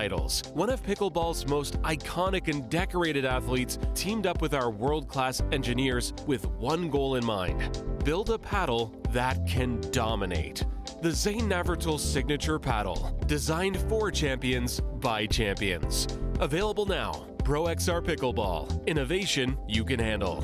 titles. One of pickleball's most iconic and decorated athletes teamed up with our world-class engineers with one goal in mind: build a paddle that can dominate. The Zane Navratil Signature Paddle, designed for champions by champions. Available now. ProXR Pickleball. Innovation you can handle.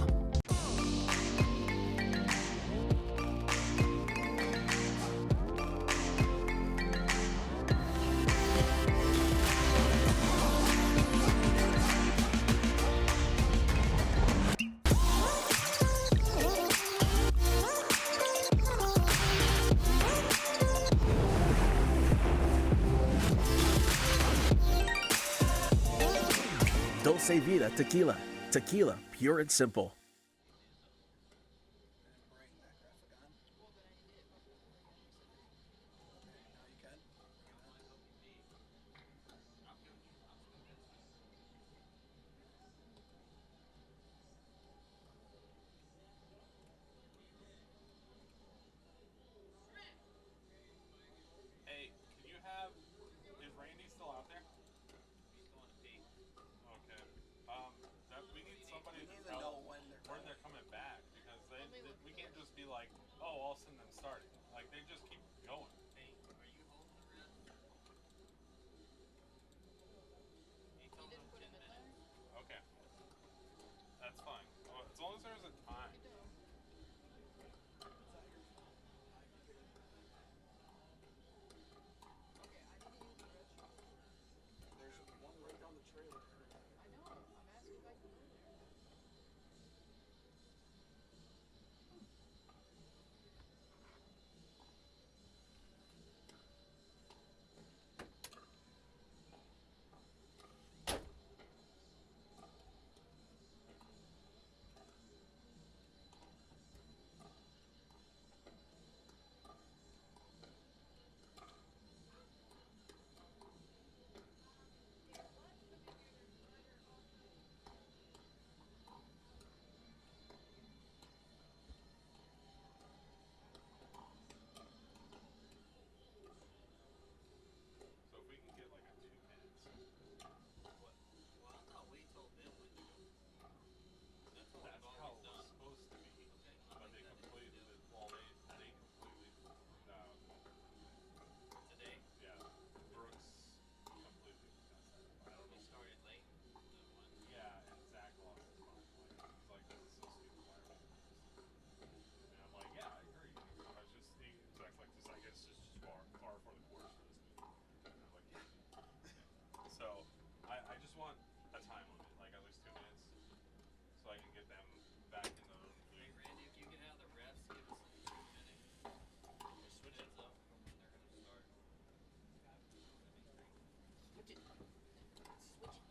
Dulce Vida Tequila. Tequila, pure and simple. Hey, can you have, is Randy still out there? Okay. We need somebody to tell when they're coming back, because we can't just be like, oh, I'll send them starting. Like, they just keep going. Hey, are you holding the rest? He told them 10 minutes. Okay. That's fine. Well, as long as there's a time. There's one right down the trailer. I know. I'm asking if I can go there. I just want a time limit, like at least 2 minutes, so I can get them back in the room. Hey Randy, if you can have the refs give us a 2 minute, or switch it up from when they're going to start. Switch it. Switch it.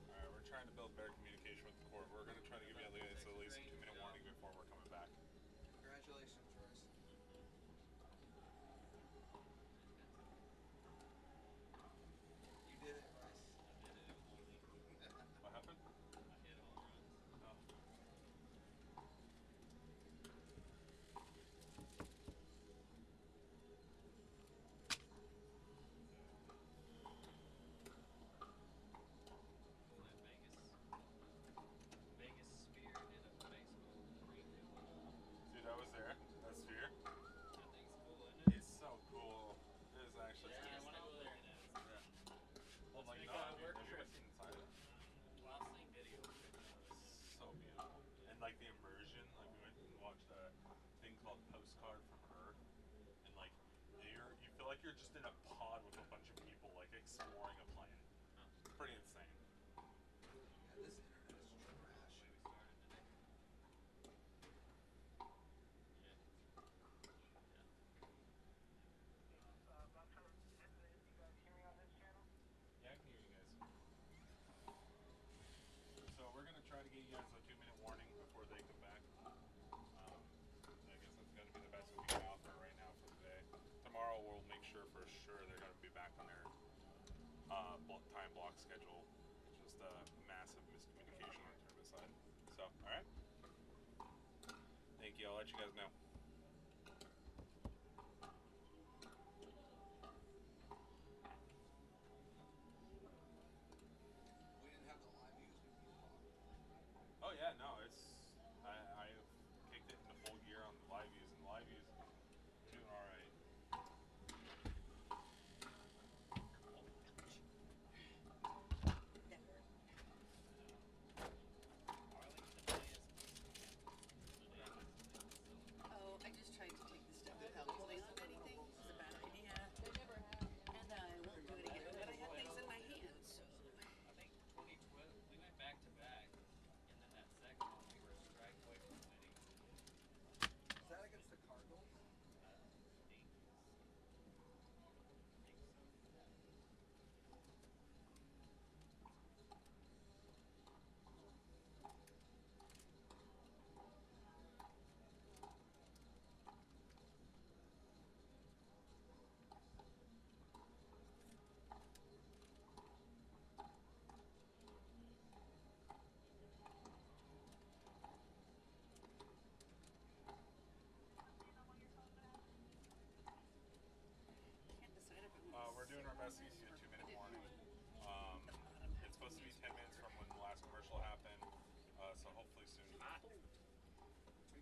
Alright, we're trying to build better communication with the court. We're going to try to give you at least a 2-minute warning before we're coming back. Congratulations, Royce. You did it, Royce. I did it. What happened? I hit all runs. Oh. Vegas Sphere did a baseball review. Dude, I was there. That sphere. That thing's cool, isn't it? It's so cool. It is actually. Yeah, I want to go there. Well, like, no, have you ever seen inside it? Well, I've seen videos. It's so beautiful. And like the immersion, like we went and watched a thing called Postcard from Earth, and like you feel like you're just in a pod with a bunch of people like exploring a planet. It's pretty insane. Yeah, this internet is trash. We started today. Yeah, I can hear you guys. So we're gonna try to get you guys a 2-minute warning before they come back. I guess that's gonna be the best we can offer right now for today. Tomorrow we'll make sure for sure they're gonna be back on their time block schedule. It's just a massive miscommunication on the tournament side. So, all right. you guys know. We didn't have the live views with you. Oh yeah, no, it's I kicked it into full gear on the live views, and the live views doing all right. Oh, I just tried to take the stuff without pulling on anything. It was a bad idea. They never have. And I won't do it again. But I had things in my hands, so. I think 2012, we went back to back, and then that second one, we were a strike away from winning. Is that against the Cardinals? Can't decide if it was. We're doing our best to give you a 2-minute warning. It's supposed to be 10 minutes from when the last commercial happened, so hopefully soon.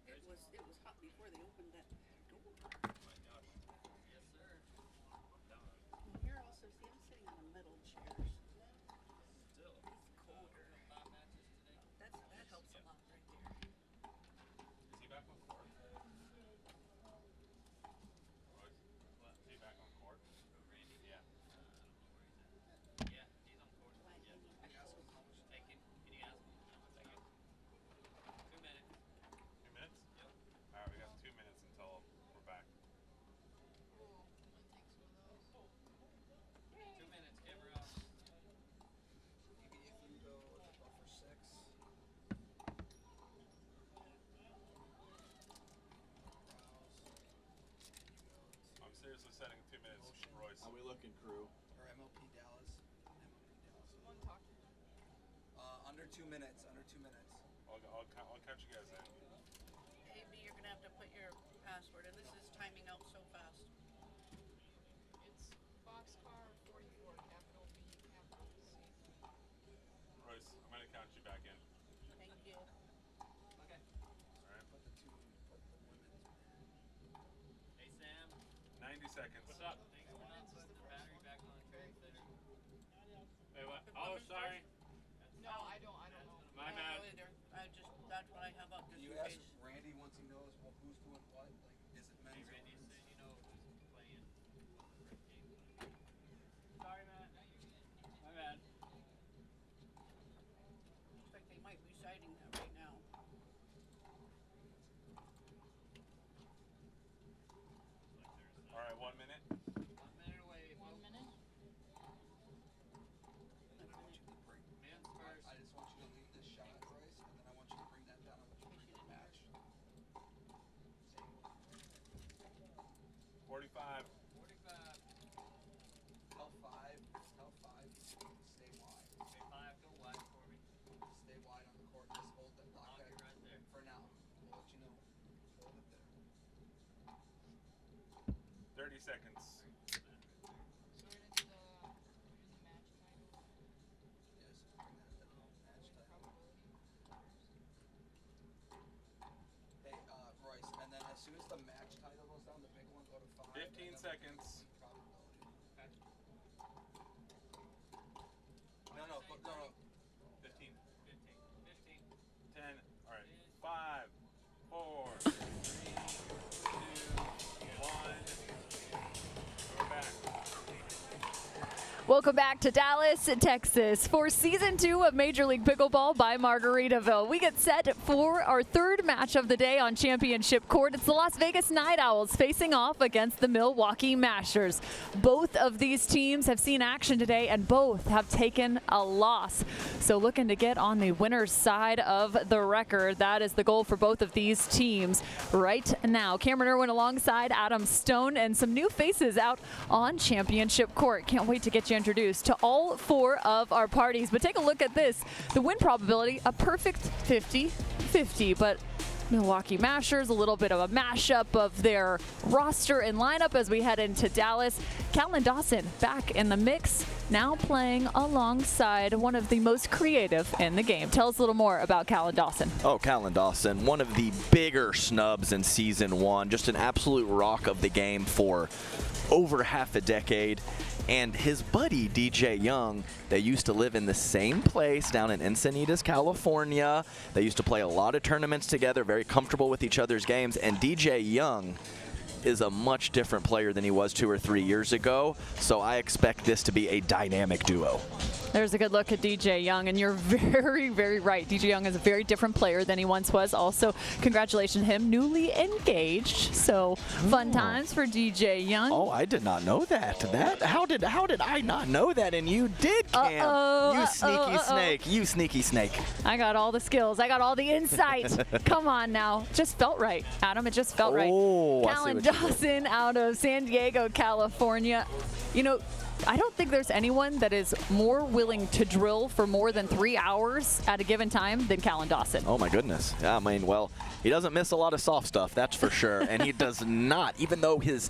It was hot before they opened that door. Yes, sir. And here also, see, I'm sitting on a metal chairs. Still. It's colder. 5 matches today. That helps a lot right there. Is he back on court? Royce? What? Is he back on court? Randy? Yeah. Yeah, he's on court. Why, Yeah. Amy? Hey, can you ask him? 1 second. 2 minutes. 2 minutes? Yep. All right, we got 2 minutes until we're back. 2 minutes, Gabriel. Maybe if you go for 6. I'm seriously setting 2 minutes, Royce. How we looking, crew? Or MLP Dallas. Under 2 minutes. Under 2 minutes. I'll catch you guys in. Amy, you're gonna have to put your password, and this is timing out so fast. It's boxcar 44, capital B, capital C. Royce, I'm gonna count you back in. Thank you. Okay. All right. Put the women's. Hey, Sam. 90 seconds. What's up? Thanks for not putting the battery back on track there. Wait, what? Oh, sorry. No, I don't know. My I bad. don't either. That's what I have up just Can you in ask case. Randy once he knows who's doing what? Like, is it Hey, men's or Randy, women's? so you know who's playing. Sorry, Matt. My bad. Looks like they might be citing that right now. All right, 1 minute. 1 minute away. 1 minute? I want you to bring. Men's first. I just want you to leave this shot, Bryce, and then I want you to bring that down. I want you to bring the match. 45. 45. Tell 5. Stay wide. Okay, 5, go wide for me. Stay wide on the court. Just hold that block Lock that it right there. for now. We'll let you know. Hold it there. 30 seconds. So we're gonna do the match title. Yes, bring that down. Match time. Probability. Hey, Royce, and then as soon as the match title goes down, the big one go to 5. 15 and then seconds. Probability. Okay. No. 15. 15. 10. All right. 5, 4, 3, 2, 1. We're back. Welcome back to Dallas, Texas for Season 2 of Major League Pickleball by Margaritaville. We get set for our third match of the day on Championship Court. It's the Las Vegas Night Owls facing off against the Milwaukee Mashers. Both of these teams have seen action today and both have taken a loss. So looking to get on the winner's side of the record. That is the goal for both of these teams right now. Cameron Irwin alongside Adam Stone and some new faces out on Championship Court. Can't wait to get you introduced to all 4 of our parties. But take a look at this. The win probability, a perfect 50-50. But Milwaukee Mashers, a little bit of a mashup of their roster and lineup as we head into Dallas. Callan Dawson back in the mix, now playing alongside one of the most creative in the game. Tell us a little more about Callan Dawson. Oh, Callan Dawson, one of the bigger snubs in Season 1, just an absolute rock of the game for over half a decade. And his buddy, DJ Young, they used to live in the same place down in Encinitas, California. They used to play a lot of tournaments together, very comfortable with each other's games. And DJ Young is a much different player than he was 2 or 3 years ago. So I expect this to be a dynamic duo. There's a good look at DJ Young, and you're very, very right. DJ Young is a very different player than he once was. Also, congratulations to him, newly engaged. So fun times for DJ Young. Oh, I did not know that. How did I not know that? And you did, Cam. You sneaky snake. You sneaky snake. I got all the skills. I got all the insight. Come on now. Just felt right, Adam. It just felt right. Callan Dawson out of San Diego, California. You know, I don't think there's anyone that is more willing to drill for more than 3 hours at a given time than Callan Dawson. Oh, my goodness. Yeah, I mean, well, he doesn't miss a lot of soft stuff, that's for sure. And he does not, even though his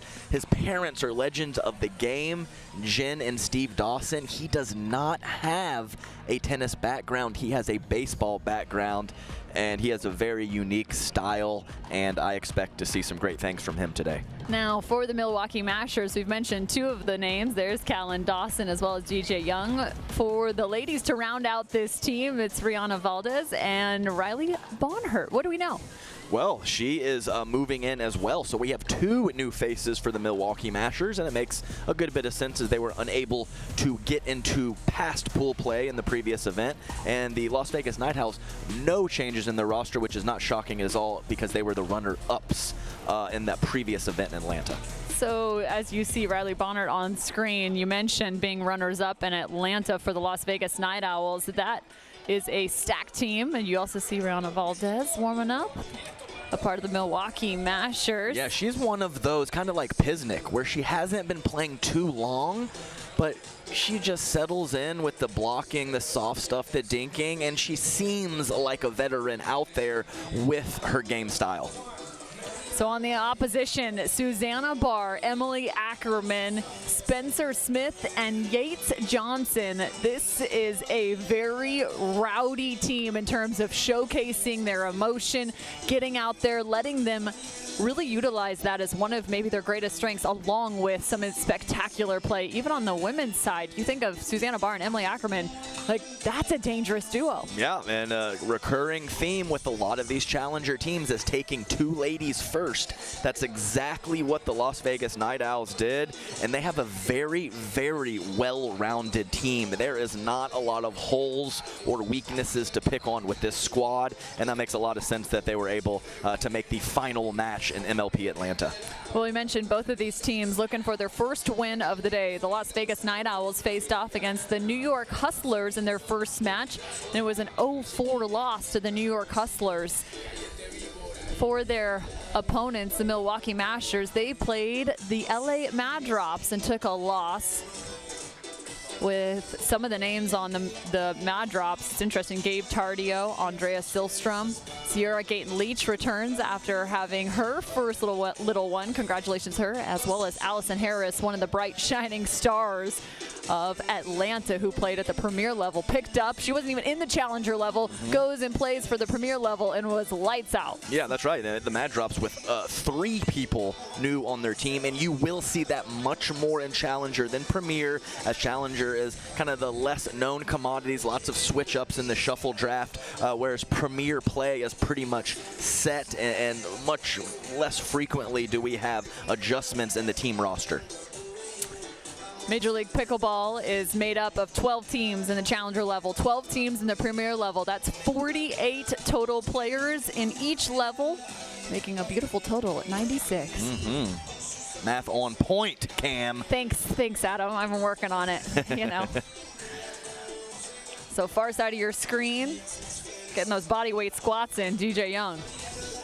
parents are legends of the game, Jen and Steve Dawson, he does not have a tennis background. He has a baseball background, and he has a very unique style, and I expect to see some great things from him today. Now, for the Milwaukee Mashers, we've mentioned 2 of the names. There's Callan Dawson as well as DJ Young. For the ladies to round out this team, it's Rihanna Valdez and Riley Bonhart. What do we know? Well, she is moving in as well, so we have 2 new faces for the Milwaukee Mashers, and it makes a good bit of sense as they were unable to get into past pool play in the previous event. And the Las Vegas Night Owls, no changes in their roster, which is not shocking at all because they were the runner-ups in that previous event in Atlanta. So as you see Riley Bonhart on screen, you mentioned being runners-up in Atlanta for the Las Vegas Night Owls. That is a stacked team, and you also see Rihanna Valdez warming up, a part of the Milwaukee Mashers. Yeah, she's one of those, kind of like Pisnik, where she hasn't been playing too long, but she just settles in with the blocking, the soft stuff, the dinking, and she seems like a veteran out there with her game style. So on the opposition, Susanna Barr, Emily Ackerman, Spencer Smith, and Yates Johnson. This is a very rowdy team in terms of showcasing their emotion, getting out there, letting them really utilize that as one of maybe their greatest strengths, along with some spectacular play. Even on the women's side, you think of Susanna Barr and Emily Ackerman, like that's a dangerous duo. Yeah, and a recurring theme with a lot of these challenger teams is taking 2 ladies first. That's exactly what the Las Vegas Night Owls did, and they have a very, very well-rounded team. There is not a lot of holes or weaknesses to pick on with this squad, and that makes a lot of sense that they were able to make the final match in MLP Atlanta. Well, we mentioned both of these teams looking for their first win of the day. The Las Vegas Night Owls faced off against the New York Hustlers in their first match, and it was an 0-4 loss to the New York Hustlers. For their opponents, the Milwaukee Mashers, they played the LA Mad Drops and took a loss. With some of the names on the Mad Drops, it's interesting. Gabe Tardio, Andrea Silstrom, Sierra Gayton-Leach returns after having her first little one. Congratulations to her, as well as Allison Harris, one of the bright shining stars of Atlanta, who played at the premier level, picked up. She wasn't even in the challenger level, goes and plays for the premier level and was lights out. Yeah, that's right. The Mad Drops with 3 people new on their team, and you will see that much more in challenger than premier, as challenger is kind of the less known commodities, lots of switch ups in the shuffle draft, whereas premier play is pretty much set, and much less frequently do we have adjustments in the team roster. Major League Pickleball is made up of 12 teams in the challenger level, 12 teams in the premier level. That's 48 total players in each level, making a beautiful total at 96. Math on point, Cam. Thanks, Adam. I've been working on it, you know. So far side of your screen, getting those body weight squats in, DJ Young.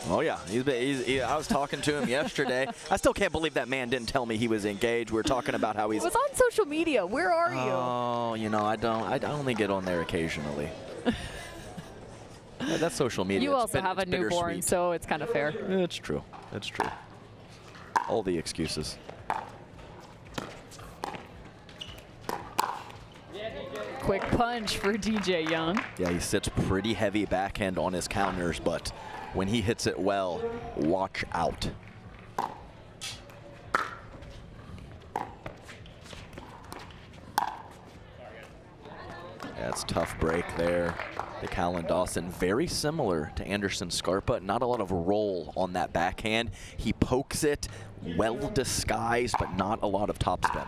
Oh, yeah. I was talking to him yesterday. I still can't believe that man didn't tell me he was engaged. We were talking about how he's... It was on social media. Where are you? Oh, you know, I only get on there occasionally. Yeah, that's social media. You also have a newborn, bittersweet. so it's kind of fair. It's true. It's true. All the excuses. Quick punch for DJ Young. Yeah, he sits pretty heavy backhand on his counters, but when he hits it well, watch out. Yeah, it's a tough break there. The Callan Dawson, very similar to Anderson Scarpa. Not a lot of roll on that backhand. He pokes it, well disguised, but not a lot of topspin.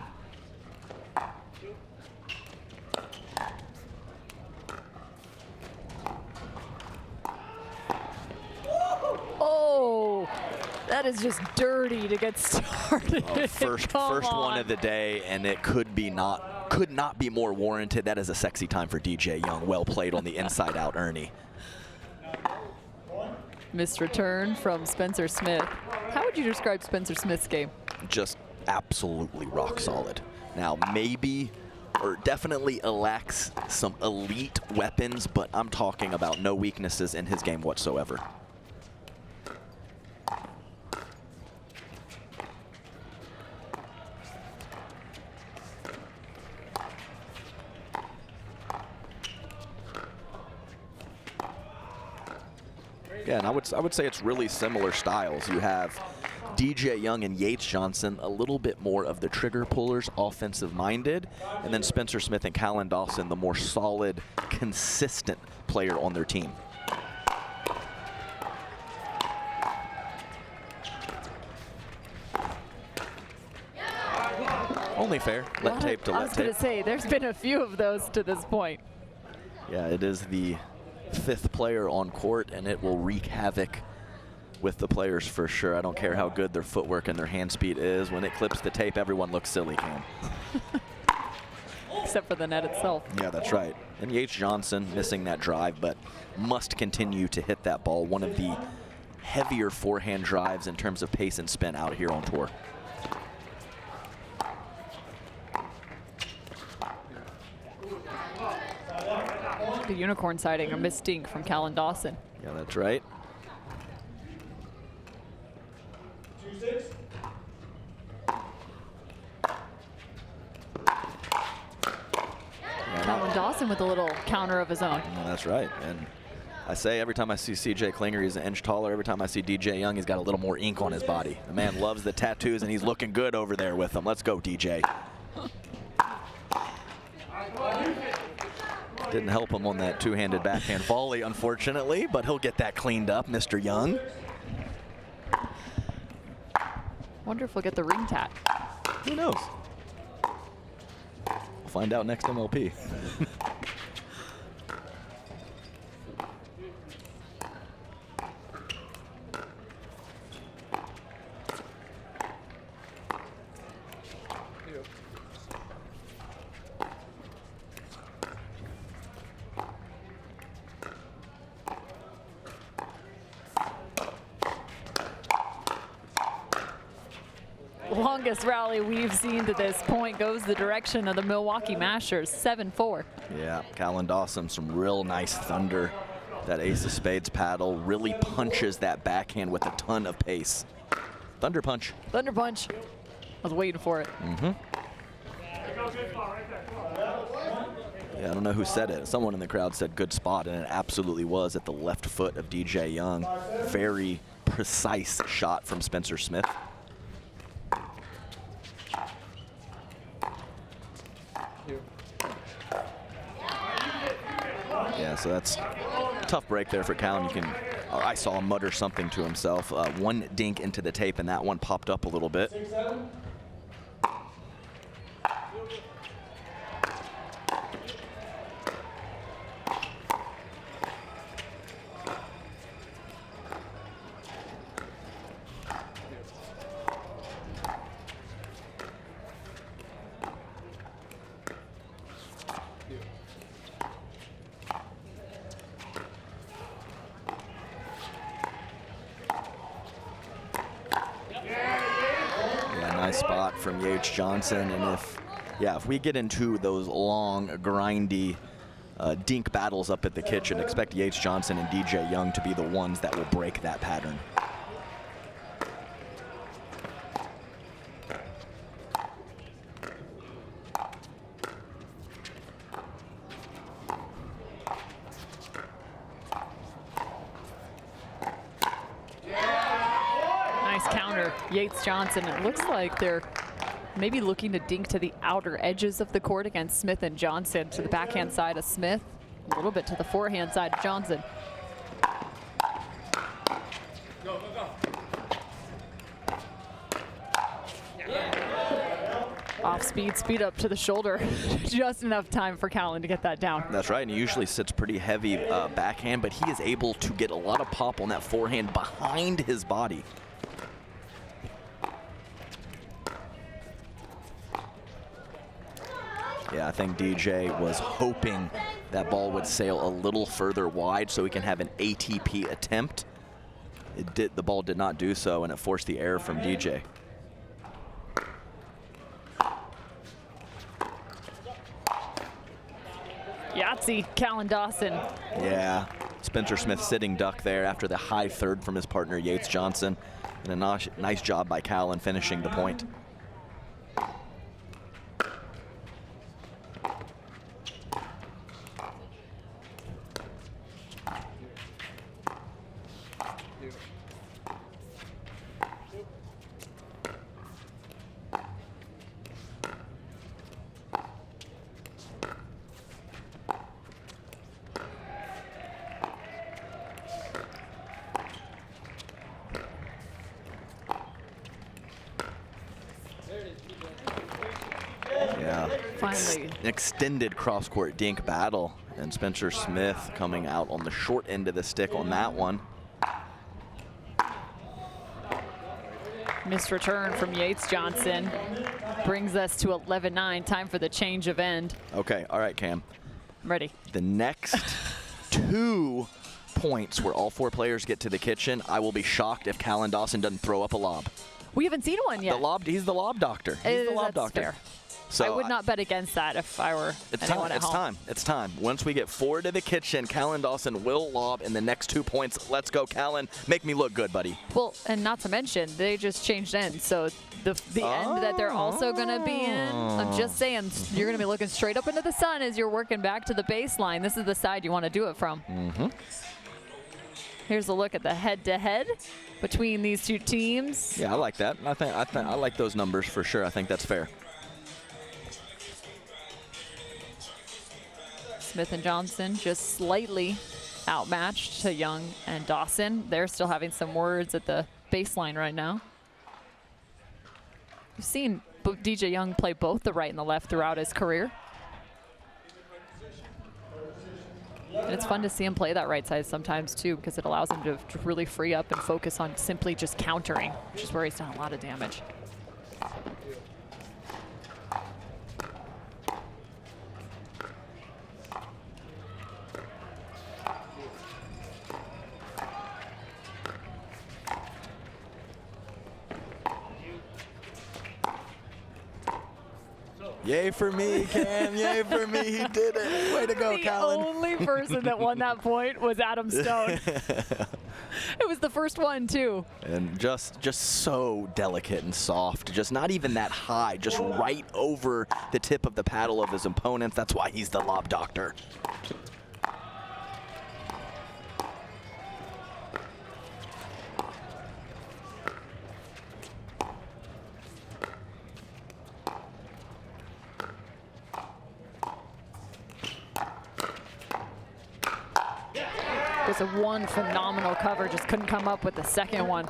Oh, that is just dirty to get started. Oh, first one of the day, and it could not be more warranted. That is a sexy time for DJ Young. Well played on the inside out, Ernie. Missed return from Spencer Smith. How would you describe Spencer Smith's game? Just absolutely rock solid. Now, maybe, or definitely lacks some elite weapons, but I'm talking about no weaknesses in his game whatsoever. Yeah, and I would say it's really similar styles. You have DJ Young and Yates Johnson, a little bit more of the trigger pullers, offensive-minded, and then Spencer Smith and Callan Dawson, the more solid, consistent player on their team. Only fair. Let tape to let tape. I was going to say, there's been a few of those to this point. Yeah, it is the 5th player on court, and it will wreak havoc with the players for sure. I don't care how good their footwork and their hand speed is. When it clips the tape, everyone looks silly, Cam. Except for the net itself. Yeah, that's right. And Yates Johnson missing that drive, but must continue to hit that ball. One of the heavier forehand drives in terms of pace and spin out here on tour. The unicorn sighting, a missed dink from Callan Dawson. Yeah, that's right. Callan Dawson with a little counter of his own. Yeah, that's right. And I say every time I see CJ Klinger, he's an inch taller. Every time I see DJ Young, he's got a little more ink on his body. The man loves the tattoos, and he's looking good over there with them. Let's go, DJ. Didn't help him on that two-handed backhand volley, unfortunately, but he'll get that cleaned up, Mr. Young. Wonder if we'll get the ring tat. Who knows? We'll find out next MLP. Longest rally we've seen to this point goes the direction of the Milwaukee Mashers, 7-4. Yeah, Callan Dawson, some real nice thunder. That ace of spades paddle really punches that backhand with a ton of pace. Thunder punch. Thunder punch. I was waiting for it. Mm-hmm. Yeah, I don't know who said it. Someone in the crowd said good spot, and it absolutely was at the left foot of DJ Young. Very precise shot from Spencer Smith. Yeah, so that's a tough break there for Callan. You can, I saw him mutter something to himself. One dink into the tape, and that one popped up a little bit. Nice spot from Yates Johnson, and if we get into those long, grindy dink battles up at the kitchen. Expect Yates Johnson and DJ Young to be the ones that will break that pattern. Nice counter, Yates Johnson. It looks like they're maybe looking to dink to the outer edges of the court against Smith and Johnson. To the backhand side of Smith, a little bit to the forehand side of Johnson. Off speed, speed up to the shoulder. Just enough time for Callan to get that down. That's right, and he usually sits pretty heavy backhand, but he is able to get a lot of pop on that forehand behind his body. Yeah, I think DJ was hoping that ball would sail a little further wide so he can have an ATP attempt. The ball did not do so, and it forced the error from DJ. Yahtzee, Callan Dawson. Yeah, Spencer Smith sitting duck there after the high third from his partner Yates Johnson. And a nice job by Callan finishing the point. Finally. An extended cross-court dink battle, and Spencer Smith coming out on the short end of the stick on that one. Missed return from Yates Johnson brings us to 11-9. Time for the change of end. Okay, all right, Cam. I'm ready. The next 2 points where all 4 players get to the kitchen, I will be shocked if Callan Dawson doesn't throw up a lob. We haven't seen one yet. He's the lob doctor. He's the lob doctor. Fair. So I would not bet against that if I were anyone at home. It's time. Once we get 4 to the kitchen, Callan Dawson will lob in the next 2 points. Let's go, Callan. Make me look good, buddy. Well, and not to mention, they just changed ends. So the end that they're also going to be in, I'm just saying, you're going to be looking straight up into the sun as you're working back to the baseline. This is the side you want to do it from. Mm-hmm. Here's a look at the head-to-head between these 2 teams. Yeah, I like that. I like those numbers for sure. I think that's fair. Smith and Johnson just slightly outmatched to Young and Dawson. They're still having some words at the baseline right now. We've seen DJ Young play both the right and the left throughout his career. And it's fun to see him play that right side sometimes too, because it allows him to really free up and focus on simply just countering, which is where he's done a lot of damage. Yay for me, Cam. Yay for me. He did it. Way to go, Callan. The only person that won that point was Adam Stone. It was the first one, too. And just so delicate and soft. Just not even that high. Just right over the tip of the paddle of his opponents. That's why he's the lob doctor. Was a one phenomenal cover, just couldn't come up with the second one.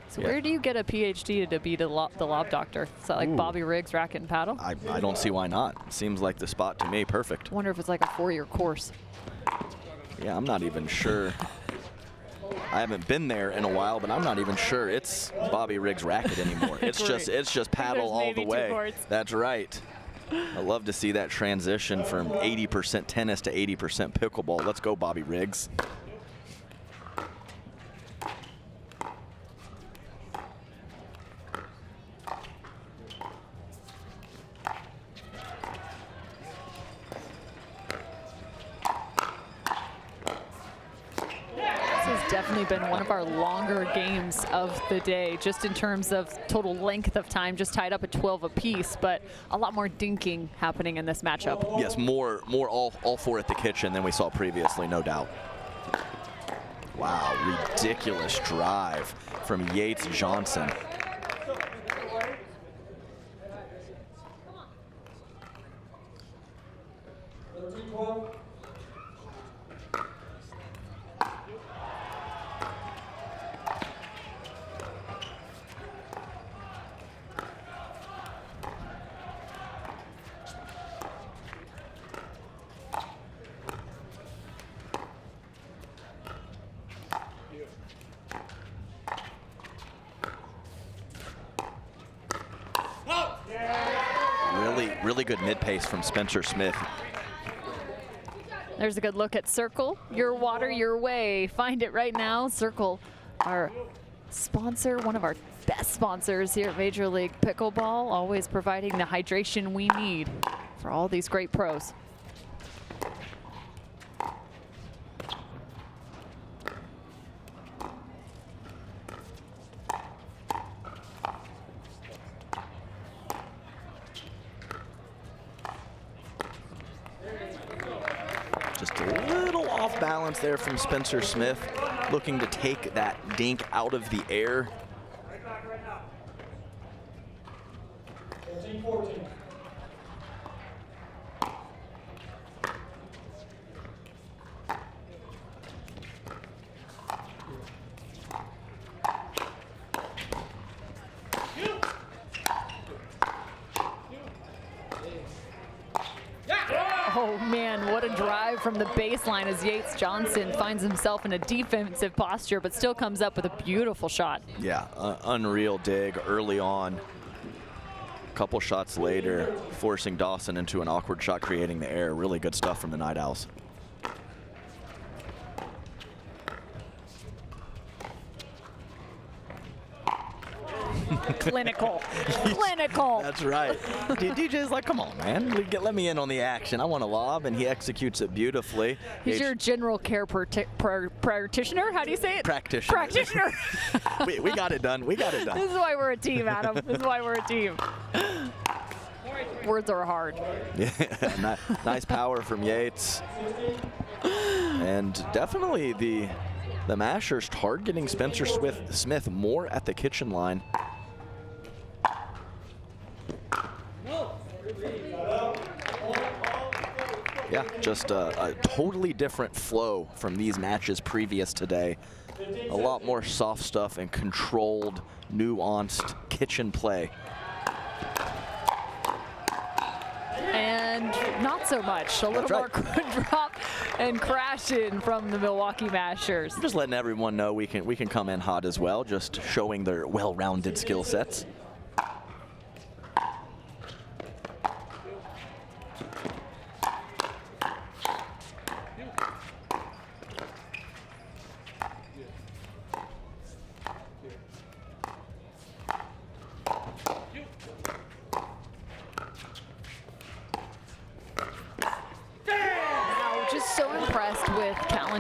So where do you get a PhD to be the lob doctor? Is that like Bobby Riggs racket and paddle? I don't see why not. Seems like the spot to me. Perfect. I wonder if it's like a 4-year course. Yeah, I'm not even sure. I haven't been there in a while, but I'm not even sure it's Bobby Riggs racket anymore. It's just paddle all the way. That's right. I love to see that transition from 80% tennis to 80% pickleball. Let's go, Bobby Riggs. definitely been one of our longer games of the day, just in terms of total length of time, just tied up at 12 apiece, but a lot more dinking happening in this matchup. Yes, more all four at the kitchen than we saw previously, no doubt. Wow, ridiculous drive from Yates Johnson. Really good mid-pace from Spencer Smith. There's a good look at Cirkul. Your water, your way. Find it right now. Cirkul, our sponsor, one of our best sponsors here at Major League Pickleball, always providing the hydration we need for all these great pros. Balance there from Spencer Smith, looking to take that dink out of the air. Oh man, what a drive from the baseline as Yates Johnson finds himself in a defensive posture, but still comes up with a beautiful shot. Yeah, unreal dig early on. A couple shots later, forcing Dawson into an awkward shot, creating the air. Really good stuff from the Night Owls. Clinical. Clinical. That's right. DJ's like, come on, man. Let me in on the action. I want a lob, and he executes it beautifully. He's your general care practitioner? How do you say it? Practitioner. Practitioner. we got it done. We got it done. This is why we're a team, Adam. This is why we're a team. Words are hard. Yeah, nice power from Yates. And definitely the Mashers targeting Spencer Smith more at the kitchen line. Yeah, just a totally different flow from these matches previous today. A lot more soft stuff and controlled, nuanced kitchen play. And not so much. A little more drop and crash in from the Milwaukee Mashers. Just letting everyone know we can come in hot as well, just showing their well-rounded skill sets.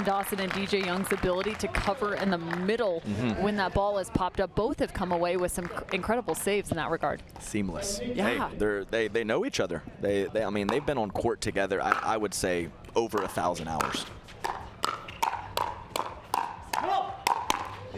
Dawson and DJ Young's ability to cover in the middle when that ball has popped up. Both have come away with some incredible saves in that regard. Seamless. Yeah. Hey, they know each other. I mean, they've been on court together, I would say, over 1,000 hours.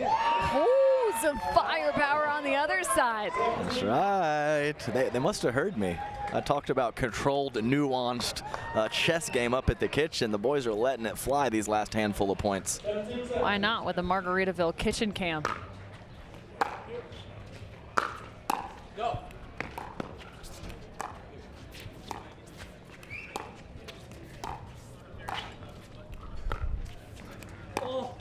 Oh, some firepower on the other side. That's right. They must have heard me. I talked about controlled, nuanced chess game up at the kitchen. The boys are letting it fly these last handful of points. Why not with the Margaritaville kitchen cam? Go. Oh.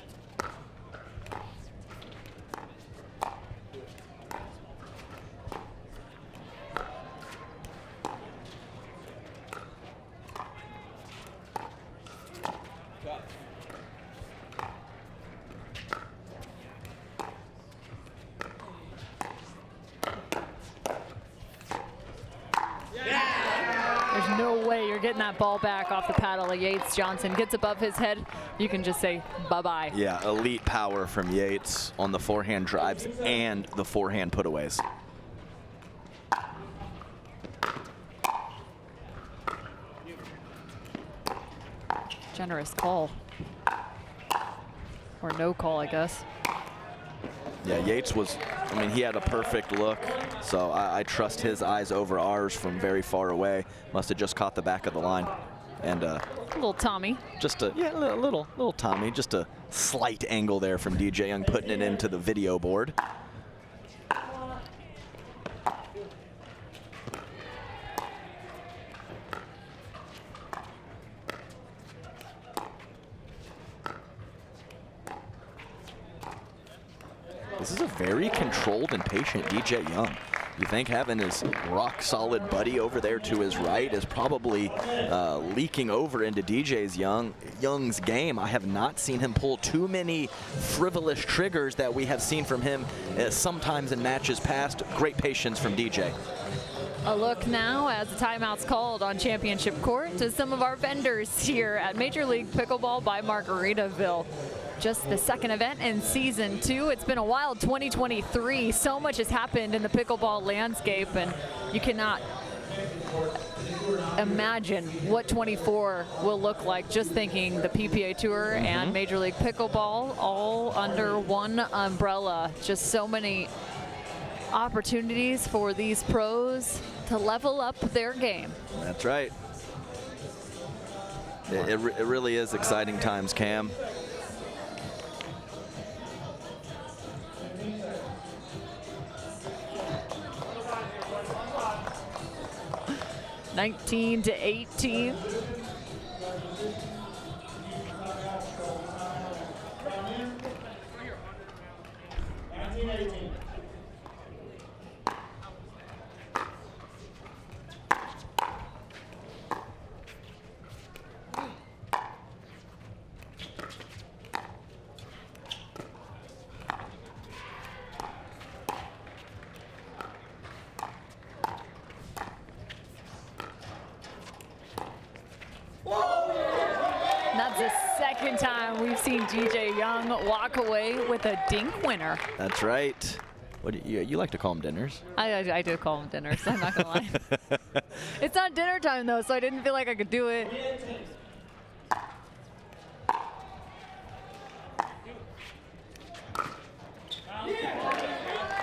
getting that ball back off the paddle of Yates. Johnson gets above his head. You can just say bye-bye. Yeah, elite power from Yates on the forehand drives and the forehand putaways. Generous call. Or no call, I guess. Yeah, Yates was, I mean, he had a perfect look, so I trust his eyes over ours from very far away. Must have just caught the back of the line. And a little Tommy. Just a, yeah, little Tommy. Just a slight angle there from DJ Young, putting it into the video board. This is a very controlled and patient DJ Young. You think having his rock-solid buddy over there to his right is probably leaking over into Young's game. I have not seen him pull too many frivolous triggers that we have seen from him sometimes in matches past. Great patience from DJ. A look now as the timeout's called on championship court to some of our vendors here at Major League Pickleball by Margaritaville. Just the second event in season 2. It's been a wild 2023. So much has happened in the pickleball landscape, and you cannot imagine what 24 will look like. Just thinking the PPA Tour and Major League Pickleball all under one umbrella. Just so many opportunities for these pros to level up their game. That's right. It really is exciting times, Cam. (19-18). That's the second time we've seen DJ Young walk away with a dink winner. That's right. What do you like to call them dinners? I do call them dinners, I'm not gonna lie. It's not dinner time though, so I didn't feel like I could do it.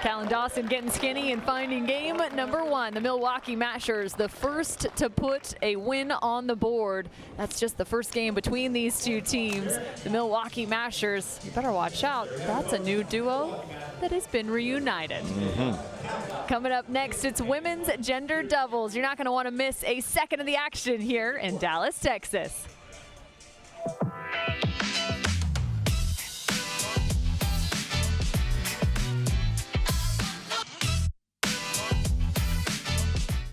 Callan Dawson getting skinny and finding game number 1. The Milwaukee Mashers, the first to put a win on the board. That's just the first game between these two teams. The Milwaukee Mashers, you better watch out. That's a new duo that has been reunited. Coming up next, it's women's gender doubles. You're not going to want to miss a second of the action here in Dallas, Texas.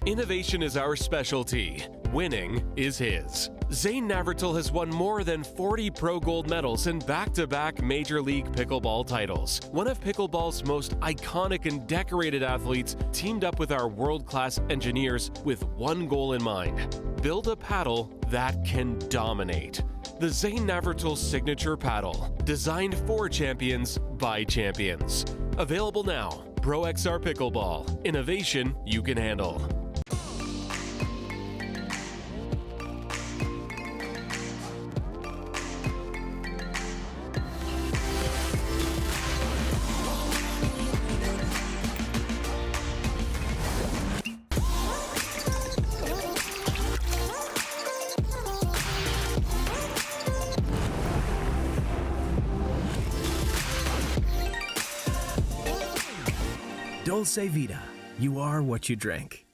Innovation is our specialty. Winning is his. Zane Navratil has won more than 40 pro gold medals and back-to-back Major League Pickleball titles. One of pickleball's most iconic and decorated athletes teamed up with our world-class engineers with one goal in mind: build a paddle that can dominate. The Zane Navratil Signature Paddle, designed for champions by champions. Available now. ProXR Pickleball. Innovation you can handle. Dulce Vida. You are what you drink.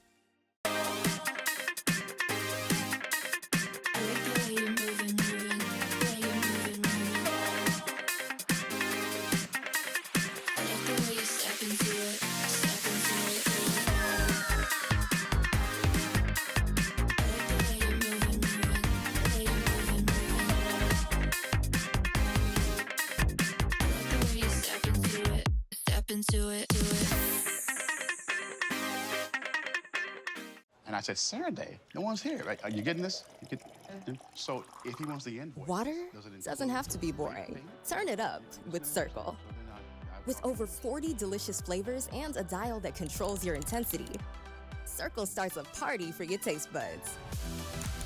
I said, Saturday? No one's here. Like, are you getting this? So if he wants the invoice. Water doesn't have to be boring. Turn it up with Cirkul. With over 40 delicious flavors and a dial that controls your intensity, Cirkul starts a party for your taste buds.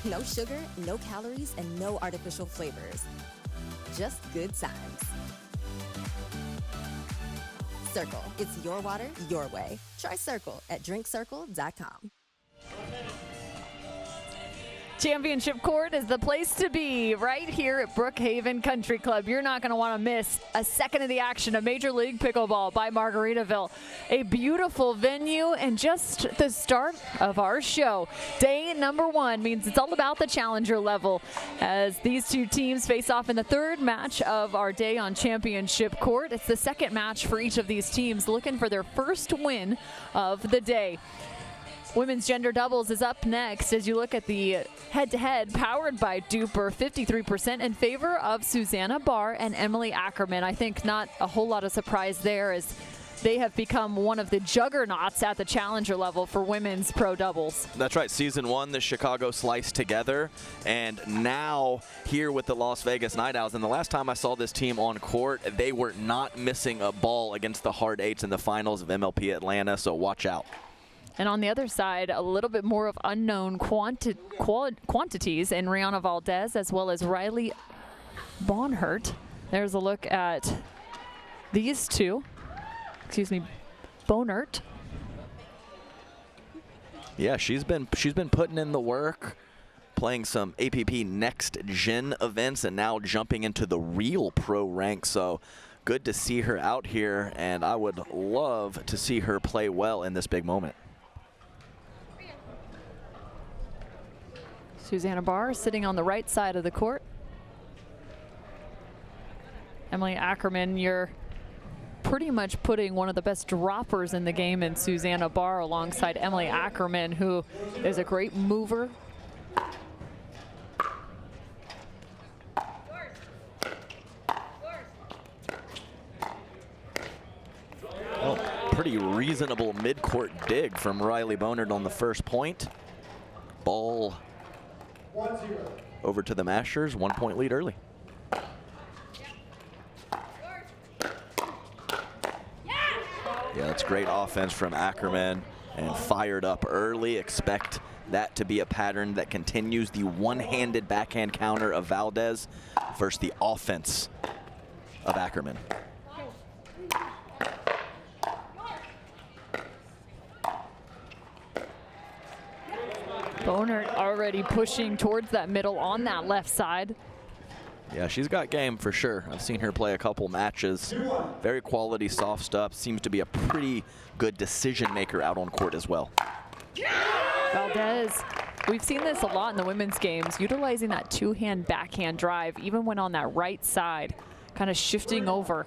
No sugar, no calories, and no artificial flavors. Just good times. Cirkul, it's your water, your way. Try Cirkul at drinkcirkle.com. Championship Court is the place to be right here at Brookhaven Country Club. You're not going to want to miss a second of the action of Major League Pickleball by Margaritaville. A beautiful venue and just the start of our show. Day number 1 means it's all about the challenger level as these two teams face off in the third match of our day on Championship Court. It's the second match for each of these teams looking for their first win of the day. Women's gender doubles is up next as you look at the head-to-head powered by DUPR, 53% in favor of Susanna Barr and Emily Ackerman. I think not a whole lot of surprise there as they have become one of the juggernauts at the challenger level for women's pro doubles. That's right. Season 1, the Chicago sliced together, and now here with the Las Vegas Night Owls. And the last time I saw this team on court, they were not missing a ball against the Hard Eights in the finals of MLP Atlanta, so watch out. And on the other side, a little bit more of unknown quantities in Rihanna Valdez as well as Riley Bonhert. There's a look at these two. Excuse me, Bonhert. Yeah, she's been putting in the work, playing some APP Next Gen events, and now jumping into the real pro ranks. So good to see her out here, and I would love to see her play well in this big moment. Susanna Barr sitting on the right side of the court. Emily Ackerman, you're pretty much putting one of the best droppers in the game in Susanna Barr alongside Emily Ackerman, who is a great mover. Well, pretty reasonable mid-court dig from Riley Bonard on the first point. Ball over to the Mashers, 1 point lead early. Yeah, that's great offense from Ackerman and fired up early. Expect that to be a pattern that continues. The one-handed backhand counter of Valdez versus the offense of Ackerman. Bonert already pushing towards that middle on that left side. Yeah, she's got game for sure. I've seen her play a couple matches. Very quality soft stuff. Seems to be a pretty good decision maker out on court as well. Valdez, we've seen this a lot in the women's games, utilizing that two-hand backhand drive, even when on that right side, kind of shifting over.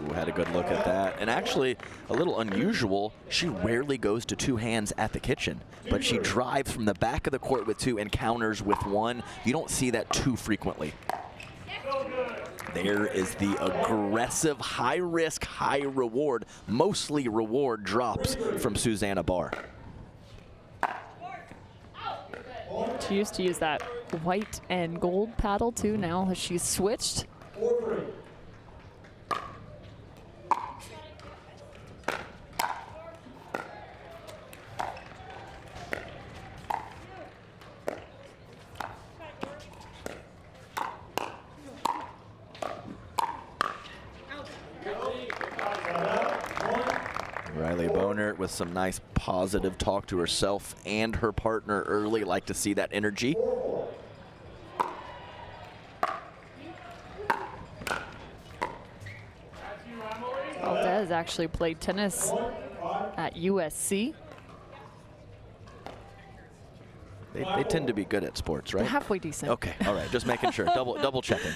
Ooh, had a good look at that. And actually, a little unusual, she rarely goes to two hands at the kitchen, but she drives from the back of the court with two and counters with one. You don't see that too frequently. There is the aggressive, high risk, high reward, mostly reward drops from Susanna Barr. She used to use that white and gold paddle too. Now she's switched. Riley Bonert with some nice positive talk to herself and her partner early. Like to see that energy. Valdez actually played tennis at USC. They tend to be good at sports, right? They're halfway decent. Okay, all right, just making sure. double checking.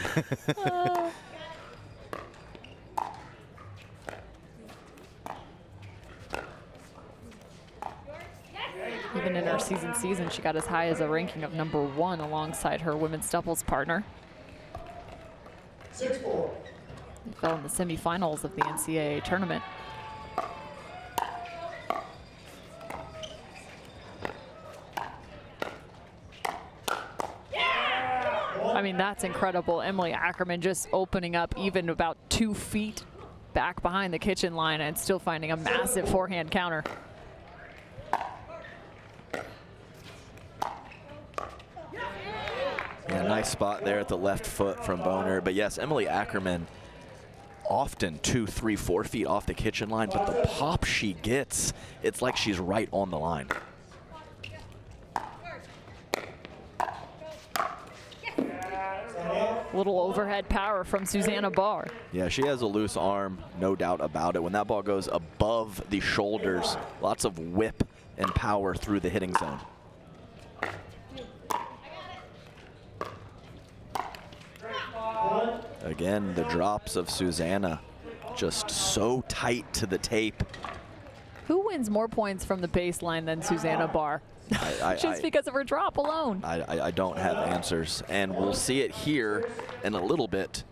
Even in her season, she got as high as a ranking of #1 alongside her women's doubles partner. They fell in the semifinals of the NCAA tournament. I mean, that's incredible. Emily Ackerman just opening up even about 2 feet back behind the kitchen line and still finding a massive forehand counter. Yeah, nice spot there at the left foot from Boner. But yes, Emily Ackerman often 2, 3, 4 feet off the kitchen line, but the pop she gets, it's like she's right on the line. Little overhead power from Susanna Barr. Yeah, she has a loose arm, no doubt about it. When that ball goes above the shoulders, lots of whip and power through the hitting zone. Again, the drops of Susanna, just so tight to the tape. Who wins more points from the baseline than Susanna Barr? Just because of her drop alone. I don't have answers, and we'll see it here in a little bit.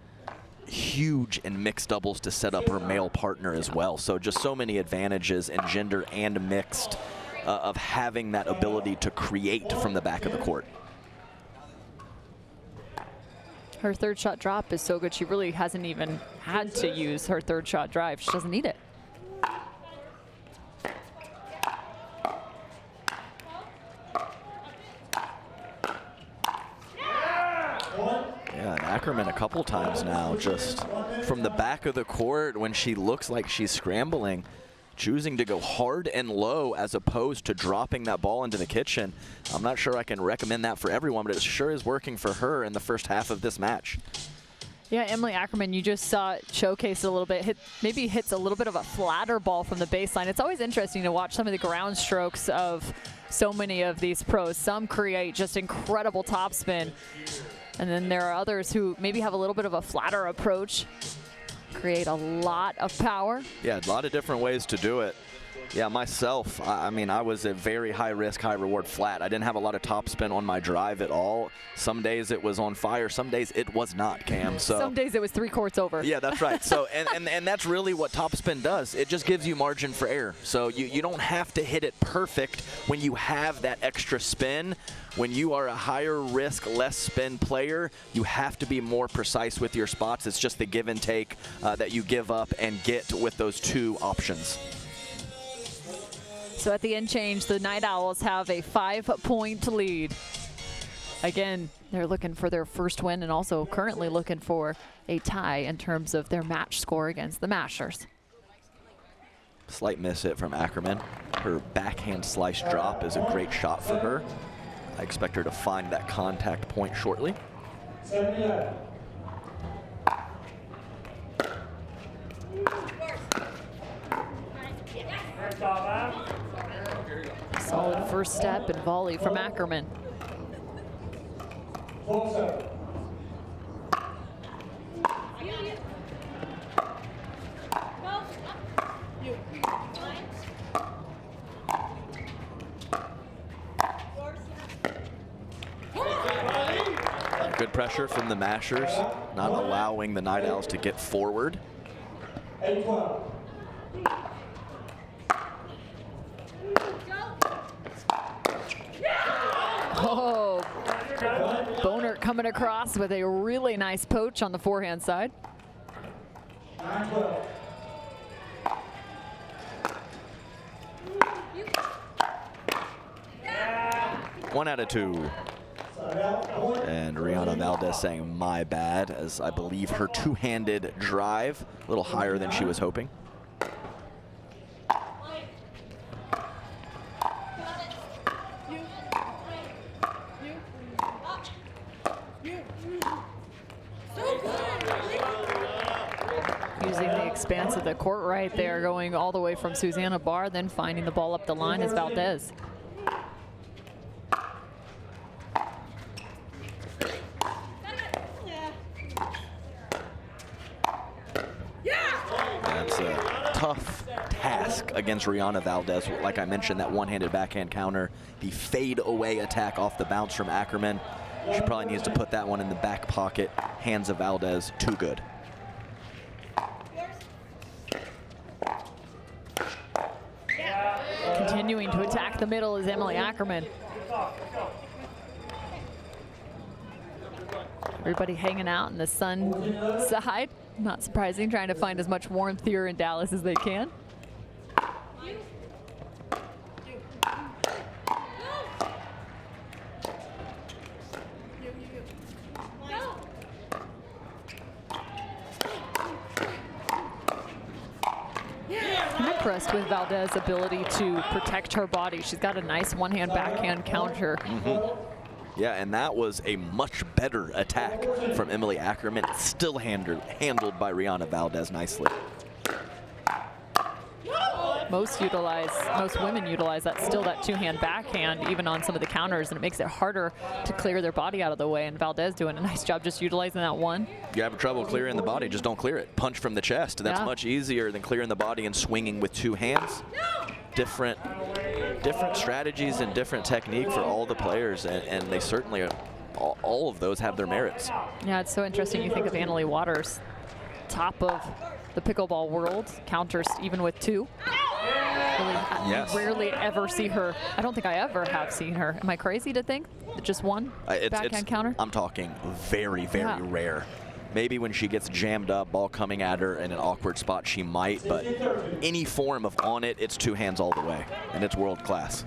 Huge in mixed doubles to set up her male partner as well. So just so many advantages in gender and mixed of having that ability to create from the back of the court. Her third shot drop is so good, she really hasn't even had to use her third shot drive. She doesn't need it. Yeah, and Ackerman a couple times now, just from the back of the court when she looks like she's scrambling, choosing to go hard and low as opposed to dropping that ball into the kitchen. I'm not sure I can recommend that for everyone, but it sure is working for her in the first half of this match. Yeah, Emily Ackerman, you just saw it showcased a little bit. Maybe hits a little bit of a flatter ball from the baseline. It's always interesting to watch some of the ground strokes of so many of these pros. Some create just incredible topspin, and then there are others who maybe have a little bit of a flatter approach, create a lot of power. Yeah, a lot of different ways to do it. Yeah, myself, I mean, I was a very high risk, high reward flat. I didn't have a lot of topspin on my drive at all. Some days it was on fire, some days it was not, Cam. So some days it was 3 courts over. Yeah, that's right. So and that's really what topspin does. It just gives you margin for error. So you don't have to hit it perfect when you have that extra spin. When you are a higher risk, less spin player, you have to be more precise with your spots. It's just the give and take that you give up and get with those 2 options. So at the end change, the Night Owls have a 5-point lead. Again, they're looking for their first win and also currently looking for a tie in terms of their match score against the Mashers. Slight miss hit from Ackerman. Her backhand slice drop is a great shot for her. I expect her to find that contact point shortly. Solid first step and volley from Ackerman. Good pressure from the Mashers, not allowing the Night Owls to get forward. Oh, Boner coming across with a really nice poach on the forehand side. 1 out of 2. And Rihanna Valdez saying my bad, as I believe her 2-handed drive a little higher than she was hoping. Using the expanse of the court right there, going all the way from Susanna Barr, then finding the ball up the line is Valdez. That's a tough task against Rihanna Valdez. Like I mentioned, that one-handed backhand counter, the fade-away attack off the bounce from Ackerman. She probably needs to put that one in the back pocket. Hands of Valdez, too good. Continuing to attack the middle is Emily Ackerman. Everybody hanging out in the sun side. Not surprising, trying to find as much warmth here in Dallas as they can. I'm impressed with Valdez's ability to protect her body. She's got a nice one-hand backhand counter. Yeah, and that was a much better attack from Emily Ackerman. Still handled by Rihanna Valdez nicely. Most women utilize that two-hand backhand even on some of the counters, and it makes it harder to clear their body out of the way, and Valdez doing a nice job just utilizing that one. You have trouble clearing the body, just don't clear it. Punch from the chest. That's much easier than clearing the body and swinging with two hands. Different strategies and different technique for all the players, and they certainly are, all of those have their merits. Yeah, it's so interesting. You think of Annalie Waters, top of the pickleball world, counters even with two. Yes. Rarely ever see her. I don't think I ever have seen her. Am I crazy to think that just one backhand counter? I'm talking very, very rare. Maybe when she gets jammed up, ball coming at her in an awkward spot, she might, but any form of on it, it's two hands all the way, and it's world class.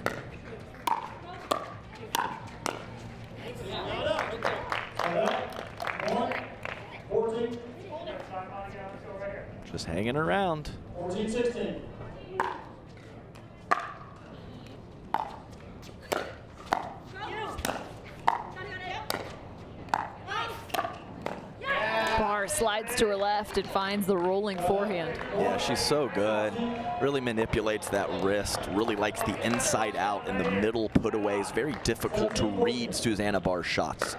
Just hanging around. 14-16. Barr slides to her left and finds the rolling forehand. Yeah, she's so good. Really manipulates that wrist. Really likes the inside out and the middle putaways. Very difficult to read Susanna Barr's shots.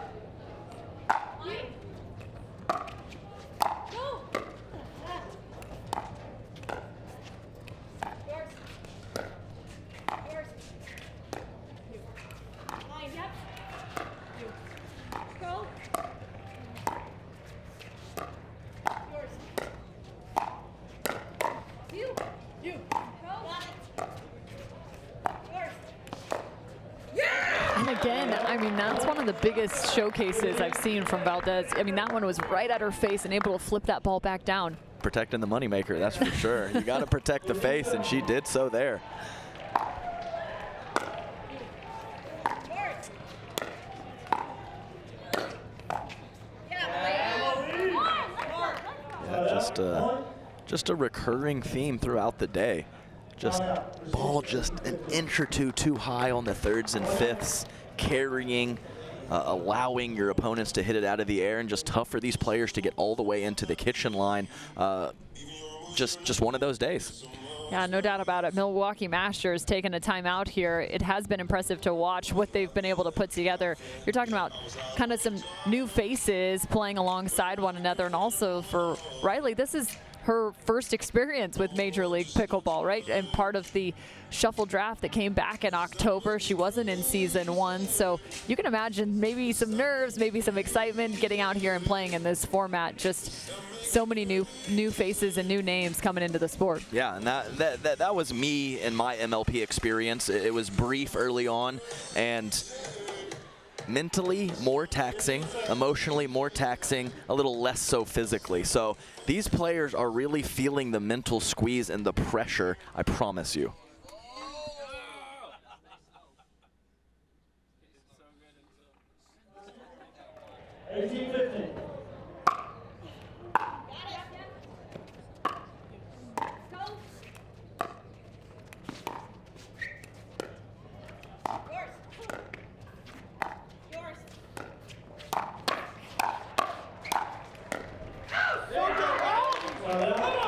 Biggest showcases I've seen from Valdez. I mean, that one was right at her face and able to flip that ball back down. Protecting the moneymaker, that's for sure. You got to protect the face, and she did so there. Yeah, just a recurring theme throughout the day. Just ball just an inch or two too high on the thirds and fifths, carrying, allowing your opponents to hit it out of the air, and just tough for these players to get all the way into the kitchen line. Just one of those days. Yeah, no doubt about it. Milwaukee Masters taking a timeout here. It has been impressive to watch what they've been able to put together. You're talking about kind of some new faces playing alongside one another, and also for Riley, this is her first experience with Major League Pickleball, right? And part of the shuffle draft that came back in October. She wasn't in season one, so you can imagine maybe some nerves, maybe some excitement getting out here and playing in this format. Just so many new faces and new names coming into the sport. Yeah, and that was me and my MLP experience. It was brief early on, and mentally more taxing, emotionally more taxing, a little less so physically. So these players are really feeling the mental squeeze and the pressure, I promise you.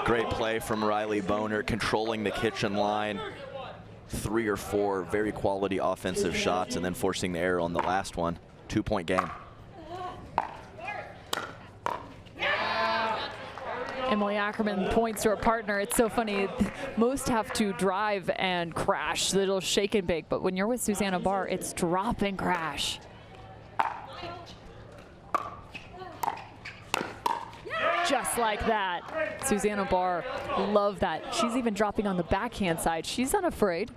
Great play from Riley Boner, controlling the kitchen line. 3 or 4 very quality offensive shots, and then forcing the error on the last one. 2-point game. Emily Ackerman points to her partner. It's so funny. Most have to drive and crash, the little shake and bake. But when you're with Susanna Barr, it's drop and crash. Just like that. Susanna Barr, love that. She's even dropping on the backhand side. She's unafraid.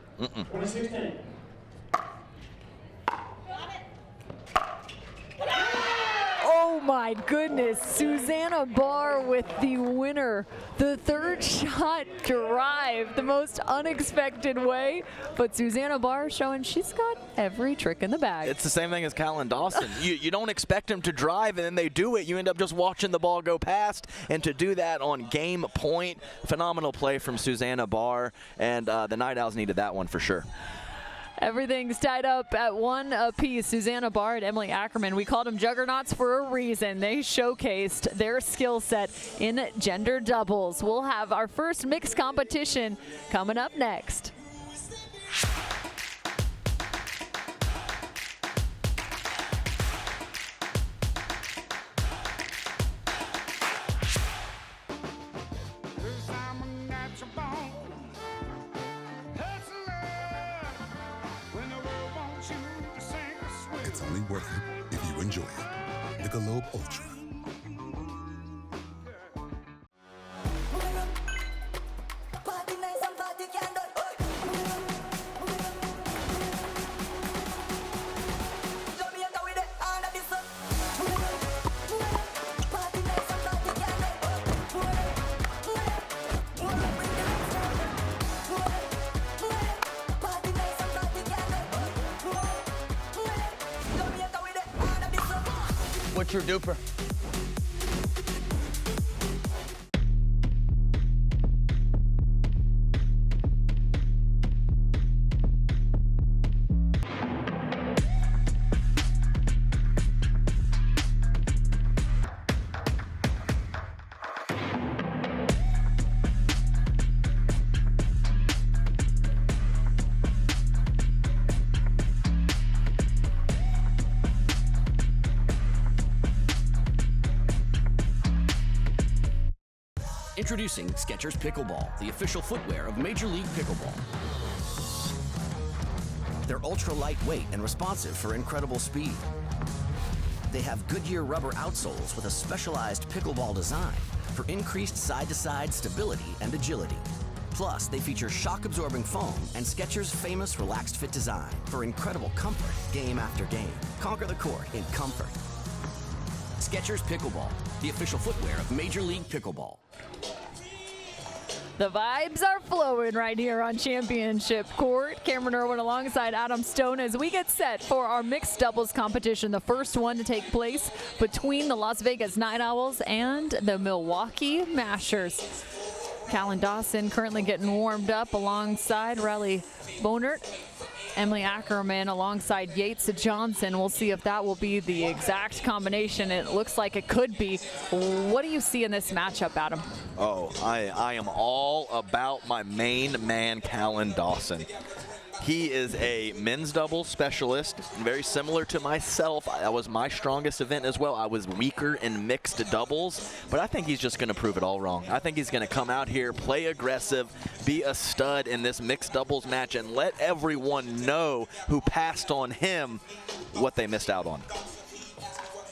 Oh my goodness, Susanna Barr with the winner. The third shot drive, the most unexpected way, but Susanna Barr showing she's got every trick in the bag. It's the same thing as Callan Dawson. you don't expect them to drive, and then they do it. You end up just watching the ball go past, and to do that on game point, phenomenal play from Susanna Barr, and the Night Owls needed that one for sure. Everything's tied up at 1 apiece. Susanna Barr and Emily Ackerman, we called them juggernauts for a reason. They showcased their skill set in gender doubles. We'll have our first mixed competition coming up next. It's only worth it if you enjoy it. Michelob ULTRA. What's your DUPR? Introducing Skechers Pickleball, the official footwear of Major League Pickleball. They're ultra lightweight and responsive for incredible speed. They have Goodyear rubber outsoles with a specialized pickleball design for increased side-to-side stability and agility. Plus, they feature shock-absorbing foam and Skechers' famous relaxed fit design for incredible comfort game after game. Conquer the court in comfort. Skechers Pickleball, the official footwear of Major League Pickleball. The vibes are flowing right here on Championship Court. Cameron Irwin alongside Adam Stone as we get set for our mixed doubles competition, the first one to take place between the Las Vegas Night Owls and the Milwaukee Mashers. Callan Dawson currently getting warmed up alongside Riley Bonert. Emily Ackerman alongside Yates Johnson. We'll see if that will be the exact combination. It looks like it could be. What do you see in this matchup, Adam? Oh, I am all about my main man, Callan Dawson. He is a men's doubles specialist, very similar to myself. That was my strongest event as well. I was weaker in mixed doubles, but I think he's just going to prove it all wrong. I think he's going to come out here, play aggressive, be a stud in this mixed doubles match, and let everyone know who passed on him what they missed out on.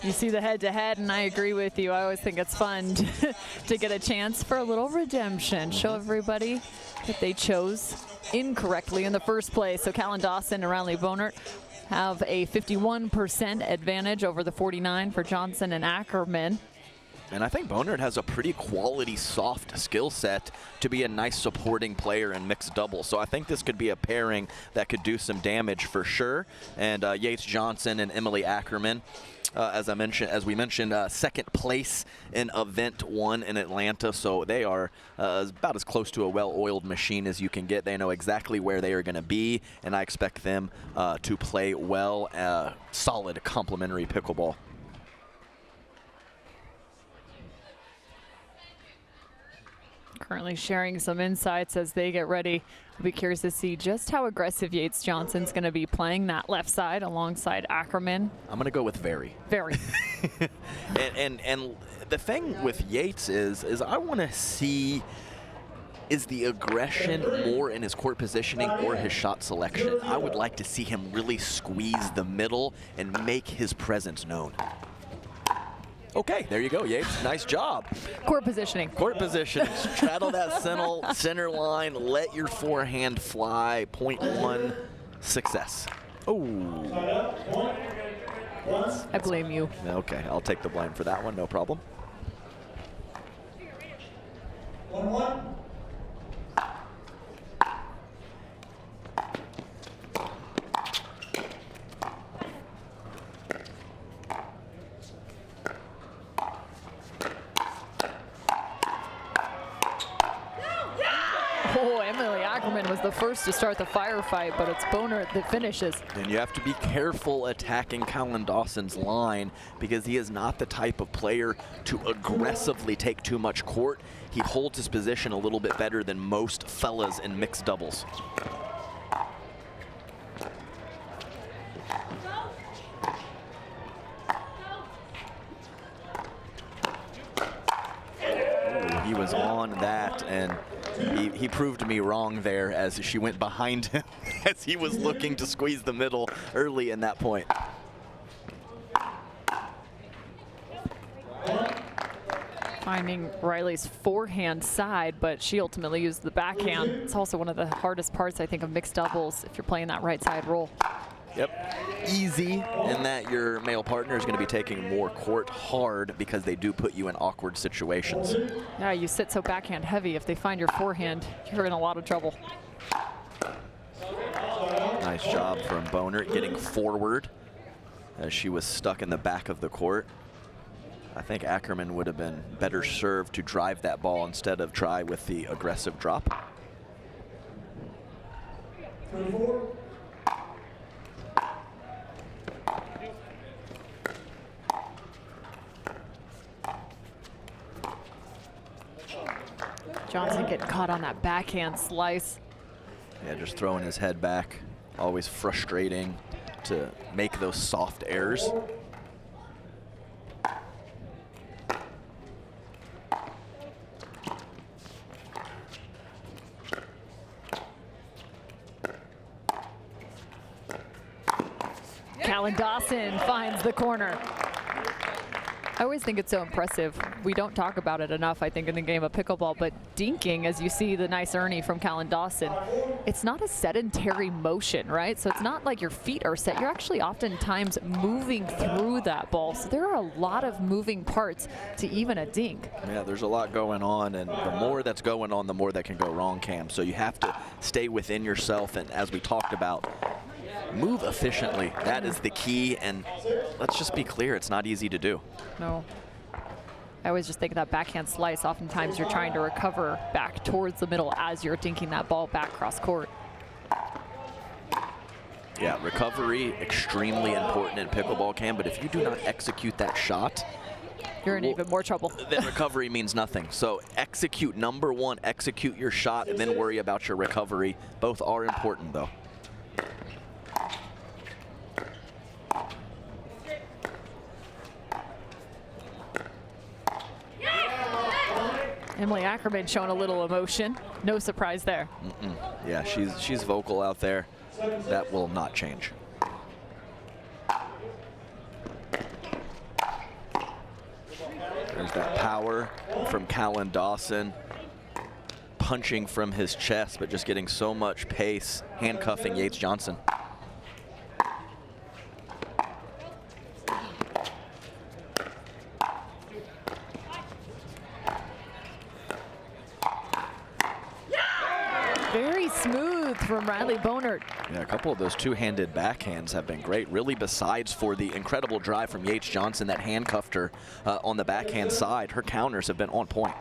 You see the head-to-head, and I agree with you. I always think it's fun to get a chance for a little redemption. Show everybody that they chose incorrectly in the first place. So Callan Dawson and Riley Bonert have a 51% advantage over the 49 for Johnson and Ackerman. And I think Bonert has a pretty quality soft skill set to be a nice supporting player in mixed doubles. So I think this could be a pairing that could do some damage for sure. And Yates Johnson and Emily Ackerman, as we mentioned, second place in event 1 in Atlanta. So they are about as close to a well-oiled machine as you can get. They know exactly where they are going to be, and I expect them to play well, solid complementary pickleball. Currently sharing some insights as they get ready. I'll be curious to see just how aggressive Yates Johnson's going to be playing that left side alongside Ackerman. I'm going to go with very. Very. and the thing with Yates is I want to see Is the aggression more in his court positioning or his shot selection? I would like to see him really squeeze the middle and make his presence known. Okay, there you go, Yates. Nice job. Court positioning. Court positioning. Straddle that center line. Let your forehand fly. 0.1 success. Oh. I blame you. Okay, I'll take the blame for that one. No problem. 1-1. Oh, Emily Ackerman was the first to start the firefight, but it's Boner that finishes. And you have to be careful attacking Colin Dawson's line because he is not the type of player to aggressively take too much court. He holds his position a little bit better than most fellas in mixed doubles. Ooh, he was on that, and he proved me wrong there as she went behind him as he was looking to squeeze the middle early in that point. Finding Riley's forehand side, but she ultimately used the backhand. It's also one of the hardest parts, I think, of mixed doubles if you're playing that right side roll. Yep, easy in that your male partner is going to be taking more court, hard because they do put you in awkward situations. Yeah, you sit so backhand heavy. If they find your forehand, you're in a lot of trouble. Nice job from Boner getting forward as she was stuck in the back of the court. I think Ackerman would have been better served to drive that ball instead of try with the aggressive drop. 24. Johnson getting caught on that backhand slice. Yeah, just throwing his head back. Always frustrating to make those soft errors. Callan Dawson finds the corner. I always think it's so impressive. We don't talk about it enough, I think, in the game of pickleball, but dinking, as you see the nice Ernie from Callan Dawson, it's not a sedentary motion, right? So it's not like your feet are set. You're actually oftentimes moving through that ball. So there are a lot of moving parts to even a dink. Yeah, there's a lot going on, and the more that's going on, the more that can go wrong, Cam. So you have to stay within yourself, and as we talked about, move efficiently. That is the key, and let's just be clear, it's not easy to do. No. I always just think of that backhand slice. Oftentimes you're trying to recover back towards the middle as you're dinking that ball back cross court. Yeah, recovery, extremely important in pickleball, Cam, but if you do not execute that shot, you're in even more trouble. Then recovery means nothing. So execute number one, execute your shot, and then worry about your recovery. Both are important, though. Emily Ackerman showing a little emotion. No surprise there. Yeah, she's vocal out there. That will not change. There's that power from Callan Dawson. Punching from his chest, but just getting so much pace, handcuffing Yates Johnson. Very smooth from Riley Bonert. Yeah, a couple of those two-handed backhands have been great, really, besides for the incredible drive from Yates Johnson that handcuffed her on the backhand side. Her counters have been on point.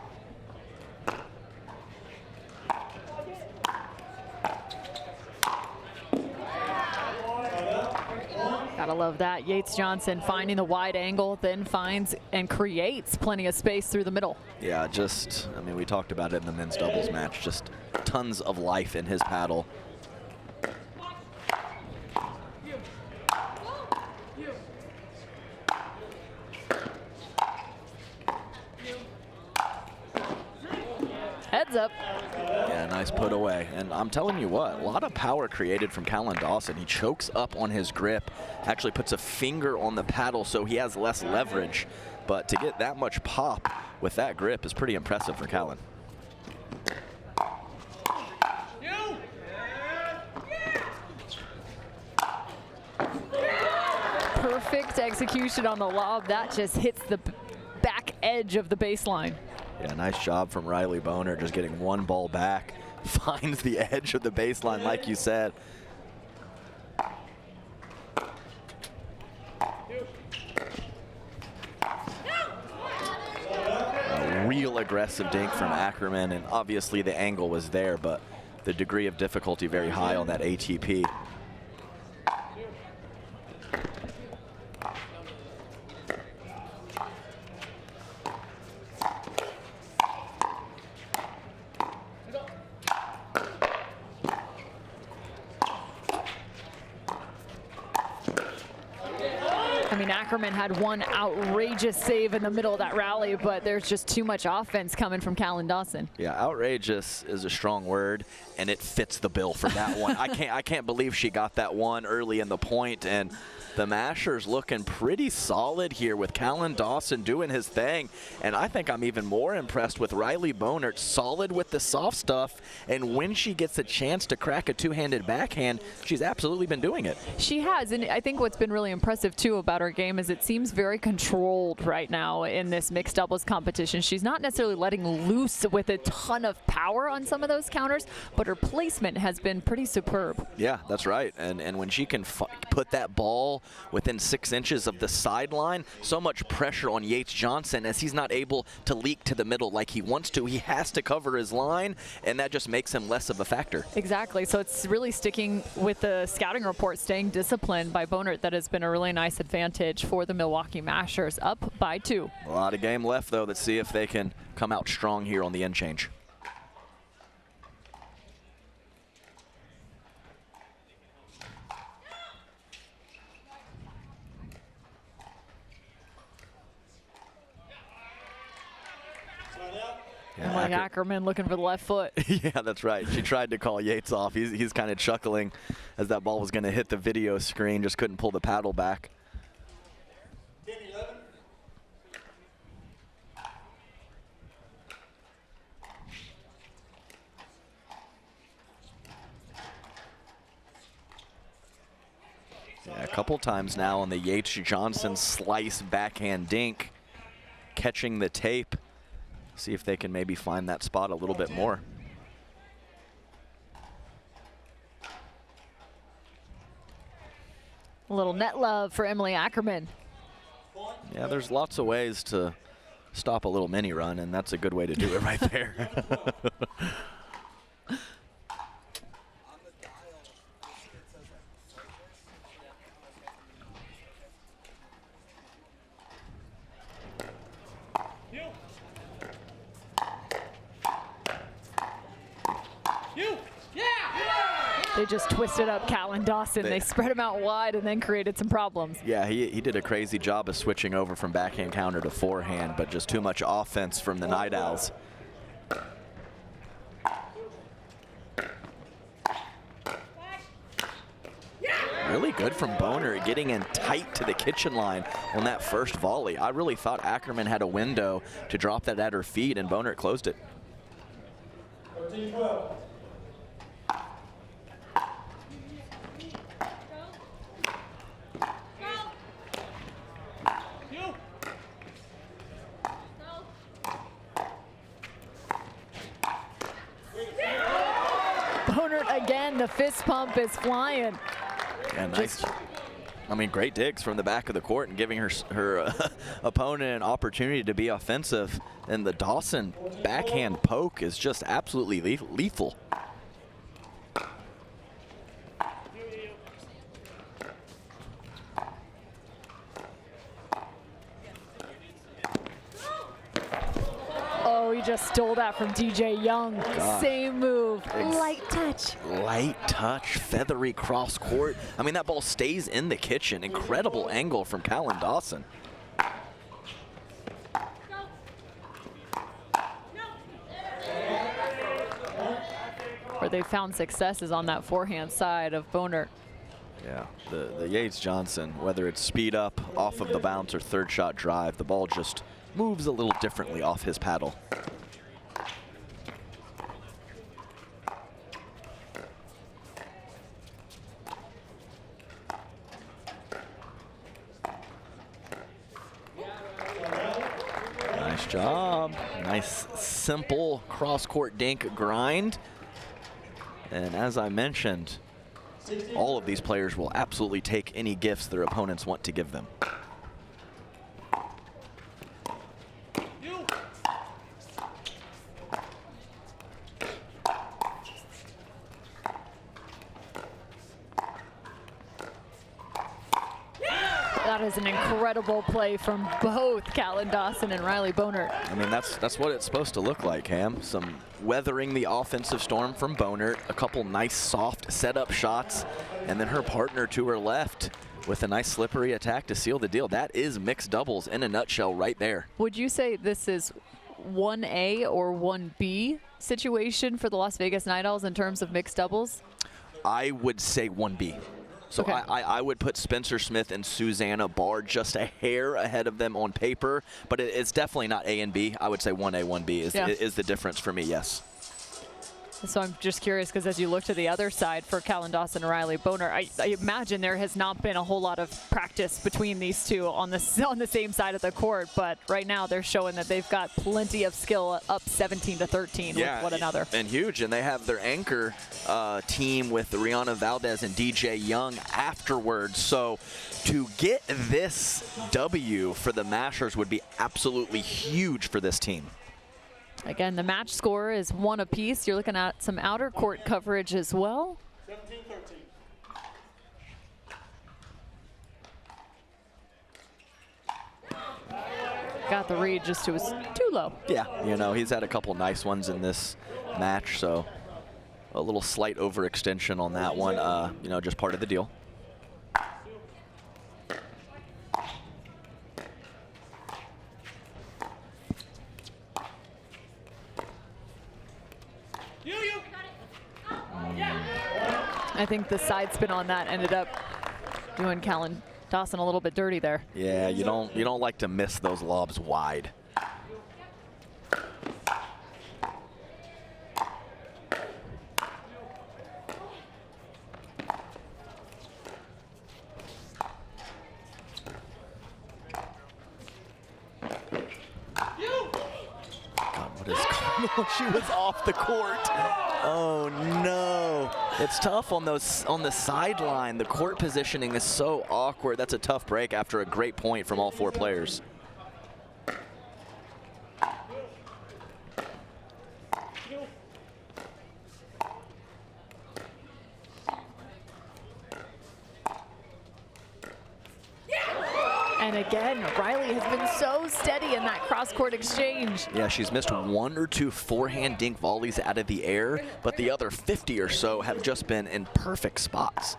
Gotta love that. Yates Johnson finding the wide angle, then finds and creates plenty of space through the middle. Yeah, I mean, we talked about it in the men's doubles match, just tons of life in his paddle. Heads up. Nice put away. And I'm telling you what, a lot of power created from Callan Dawson. He chokes up on his grip, actually puts a finger on the paddle so he has less leverage. But to get that much pop with that grip is pretty impressive for Callan. Perfect execution on the lob. That just hits the back edge of the baseline. Yeah, nice job from Riley Boner, just getting one ball back, finds the edge of the baseline like you said. A real aggressive dink from Ackerman, and obviously the angle was there, but the degree of difficulty very high on that ATP. I mean, Ackerman had one outrageous save in the middle of that rally, but there's just too much offense coming from Callan Dawson. Yeah, outrageous is a strong word, and it fits the bill for that one. I can't believe she got that one early in the point, and the Mashers looking pretty solid here with Callan Dawson doing his thing. And I think I'm even more impressed with Riley Bonert, solid with the soft stuff. And when she gets a chance to crack a two-handed backhand, she's absolutely been doing it. She has, and I think what's been really impressive too about her game is it seems very controlled right now in this mixed doubles competition. She's not necessarily letting loose with a ton of power on some of those counters, but her placement has been pretty superb. Yeah, that's right. And when she can put that ball within 6 inches of the sideline, so much pressure on Yates Johnson as he's not able to leak to the middle like he wants to. He has to cover his line, and that just makes him less of a factor. Exactly. So it's really sticking with the scouting report, staying disciplined by Bonert. That has been a really nice advantage for the Milwaukee Mashers, up by 2. A lot of game left, though. Let's see if they can come out strong here on the end change. Yeah, like Ackerman looking for the left foot. Yeah, that's right. She tried to call Yates off. He's kind of chuckling as that ball was going to hit the video screen, just couldn't pull the paddle back. 10-11. Yeah, a couple times now on the Yates Johnson slice backhand dink, catching the tape. See if they can maybe find that spot a little bit more. A little net love for Emily Ackerman. Yeah, there's lots of ways to stop a little mini run, and that's a good way to do it right there. They just twisted up Callan Dawson. They spread him out wide and then created some problems. Yeah, he did a crazy job of switching over from backhand counter to forehand, but just too much offense from the Night Owls. Really good from Boner, getting in tight to the kitchen line on that first volley. I really thought Ackerman had a window to drop that at her feet, and Boner closed it. 13-12. Again, the fist pump is flying. Yeah, nice. I mean, great digs from the back of the court and giving her opponent an opportunity to be offensive. And the Dawson backhand poke is just absolutely lethal. He just stole that from DJ Young. God. Same move. Light touch. Light touch, feathery cross court. I mean, that ball stays in the kitchen. Incredible angle from Callan Dawson. where they found success is on that forehand side of Bonert. Yeah, the Yates Johnson, whether it's speed up off of the bounce or third shot drive, the ball just moves a little differently off his paddle. Nice job. Nice, simple cross-court dink grind. And as I mentioned, all of these players will absolutely take any gifts their opponents want to give them. That is an incredible play from both Callan Dawson and Riley Bonert. I mean, that's what it's supposed to look like, Cam. Some weathering the offensive storm from Bonert, a couple nice soft setup shots, and then her partner to her left with a nice slippery attack to seal the deal. That is mixed doubles in a nutshell right there. Would you say this is 1A or 1B situation for the Las Vegas Night Owls in terms of mixed doubles? I would say 1B. So okay. I would put Spencer Smith and Susanna Barr just a hair ahead of them on paper, but it's definitely not A and B. I would say 1A, 1B is the difference for me, yes. So I'm just curious, because as you look to the other side for Callan Dawson and Riley Bonert, I imagine there has not been a whole lot of practice between these two on the same side of the court, but right now they're showing that they've got plenty of skill up 17-13 with one another. And huge, and they have their anchor team with Rihanna Valdez and DJ Young afterwards. So to get this W for the Mashers would be absolutely huge for this team. Again, the match score is 1 apiece. You're looking at some outer court coverage as well. 17-13. Got the read, just it was too low. Yeah, you know, he's had a couple nice ones in this match, so a little slight overextension on that one, you know, just part of the deal. I think the side spin on that ended up doing Callan Dawson a little bit dirty there. Yeah, you don't like to miss those lobs wide. God, what is going on? She was off the court. Oh no. It's tough on the sideline. The court positioning is so awkward. That's a tough break after a great point from all four players. And again, Riley has been so steady in that cross-court exchange. Yeah, she's missed 1 or 2 forehand dink volleys out of the air, but the other 50 or so have just been in perfect spots.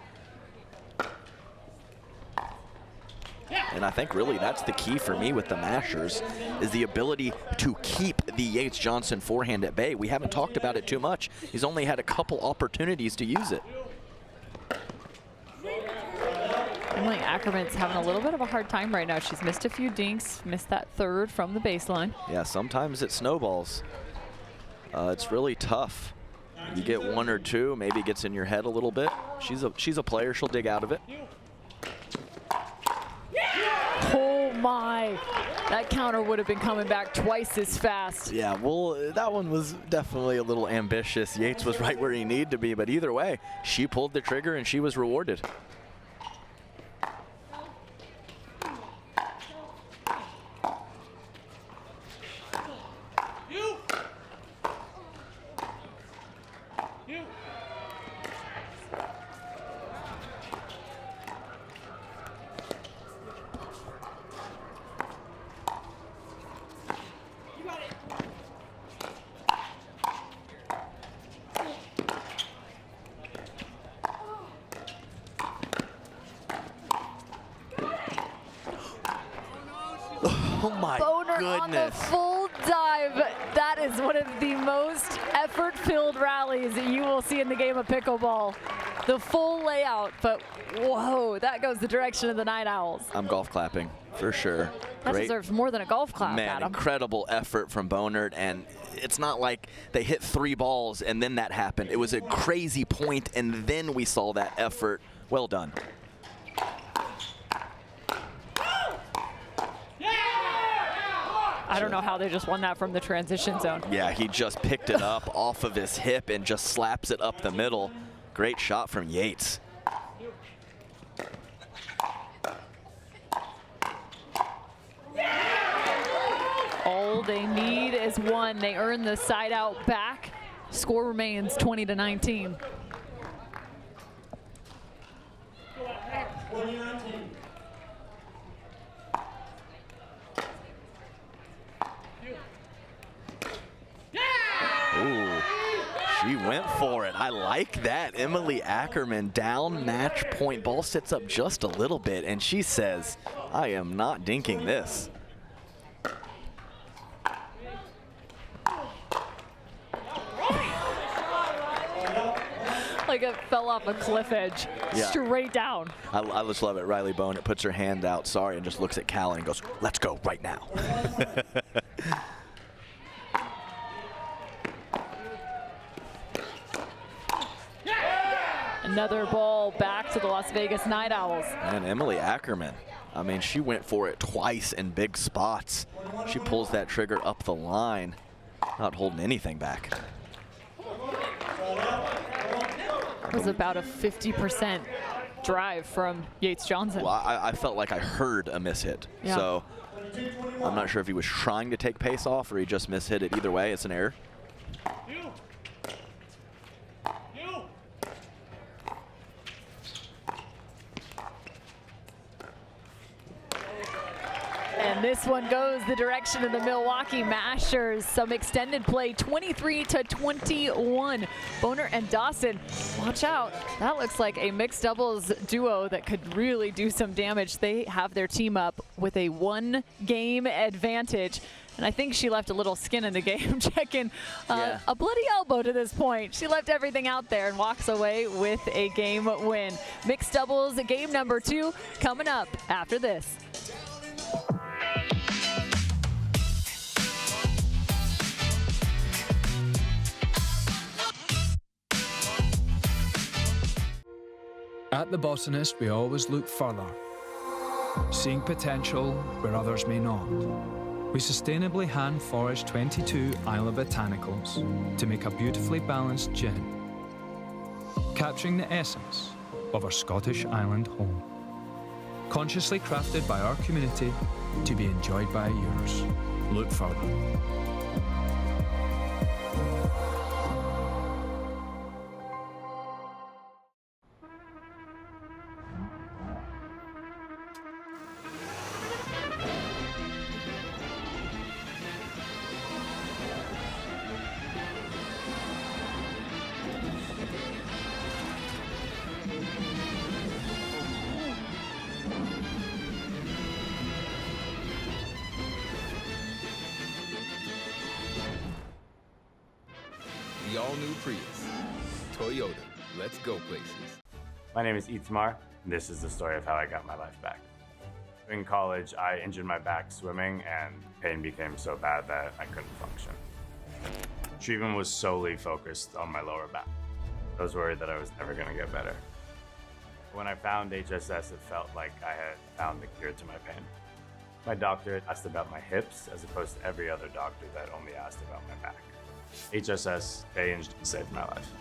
And I think really that's the key for me with the Mashers, is the ability to keep the Yates Johnson forehand at bay. We haven't talked about it too much. He's only had a couple opportunities to use it. Emily Ackerman's having a little bit of a hard time right now. She's missed a few dinks, missed that third from the baseline. Yeah, sometimes it snowballs. It's really tough. You get 1 or 2, maybe it gets in your head a little bit. She's a player, she'll dig out of it. Oh my, that counter would have been coming back twice as fast. Yeah, well, that one was definitely a little ambitious. Yates was right where he needed to be, but either way, she pulled the trigger and she was rewarded. Oh my goodness. On the full dive that is one of the most effort-filled rallies that you will see in the game of pickleball. The full layout, but whoa, that goes the direction of the Night Owls. I'm golf clapping, for sure. That deserves more than a golf clap, Man, Adam. incredible effort from Bonert, and it's not like they hit 3 balls and then that happened. It was a crazy point, and then we saw that effort. Well done. I don't know how they just won that from the transition zone. Yeah, he just picked it up off of his hip and just slaps it up the middle. Great shot from Yates. All they need is one. They earn the side out back. Score remains 20-19. Ooh, she went for it. I like that. Emily Ackerman down match point. Ball sits up just a little bit, and she says, I am not dinking this. Like it fell off a cliff edge, Yeah. straight down. I just love it. Riley Bonert puts her hand out, sorry, and just looks at Callan and goes, let's go right now. Another ball back to the Las Vegas Night Owls. And Emily Ackerman, I mean, she went for it twice in big spots. She pulls that trigger up the line, not holding anything back. It was about a 50% drive from Yates Johnson. Well, I felt like I heard a mishit. Yeah. So I'm not sure if he was trying to take pace off or he just mishit it. Either way, it's an error. And this one goes the direction of the Milwaukee Mashers. Some extended play, 23-21. Bonert and Dawson, watch out. That looks like a mixed doubles duo that could really do some damage. They have their team up with a 1-game advantage. And I think she left a little skin in the game, checking a bloody elbow to this point. She left everything out there and walks away with a game win. Mixed doubles, game number 2, coming up after this. At the Botanist, we always look further, seeing potential where others may not. We sustainably hand-forage 22 Isla botanicals to make a beautifully balanced gin, capturing the essence of our Scottish island home. Consciously crafted by our community to be enjoyed by yours. Look further. The all-new Prius. Toyota. Let's go places. My name is Itamar, and this is the story of how I got my life back. In college, I injured my back swimming, and pain became so bad that I couldn't function. Treatment was solely focused on my lower back. I was worried that I was never going to get better. When I found HSS, it felt like I had found the cure to my pain. My doctor asked about my hips, as opposed to every other doctor that only asked about my back. HSS changed and saved my life.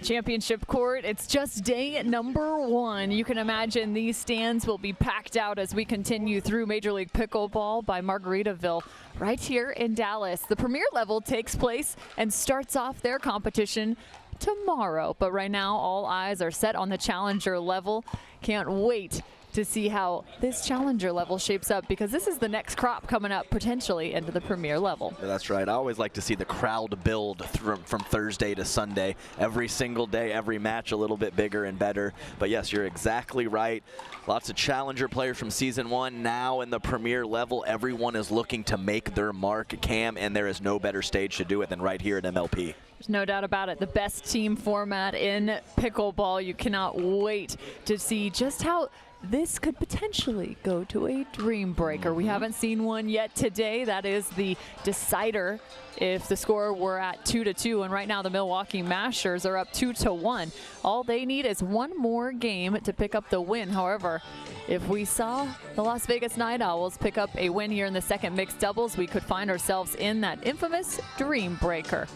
Championship court, it's just day number 1. You can imagine these stands will be packed out as we continue through Major League Pickleball by Margaritaville right here in Dallas. The premier level takes place and starts off their competition tomorrow, but right now all eyes are set on the challenger level. Can't wait to see how this challenger level shapes up, because this is the next crop coming up potentially into the premier level. That's right. I always like to see the crowd build from Thursday to Sunday. Every single day, every match a little bit bigger and better. But yes, you're exactly right. Lots of challenger players from season 1 now in the premier level. Everyone is looking to make their mark, Cam, and there is no better stage to do it than right here at MLP. There's no doubt about it. The best team format in pickleball. You cannot wait to see just how this could potentially go to a dream breaker. We haven't seen one yet today. That is the decider if the score were at 2-2, and right now the Milwaukee Mashers are up 2-1. All they need is one more game to pick up the win. However, if we saw the Las Vegas Night Owls pick up a win here in the second mixed doubles, we could find ourselves in that infamous dream breaker.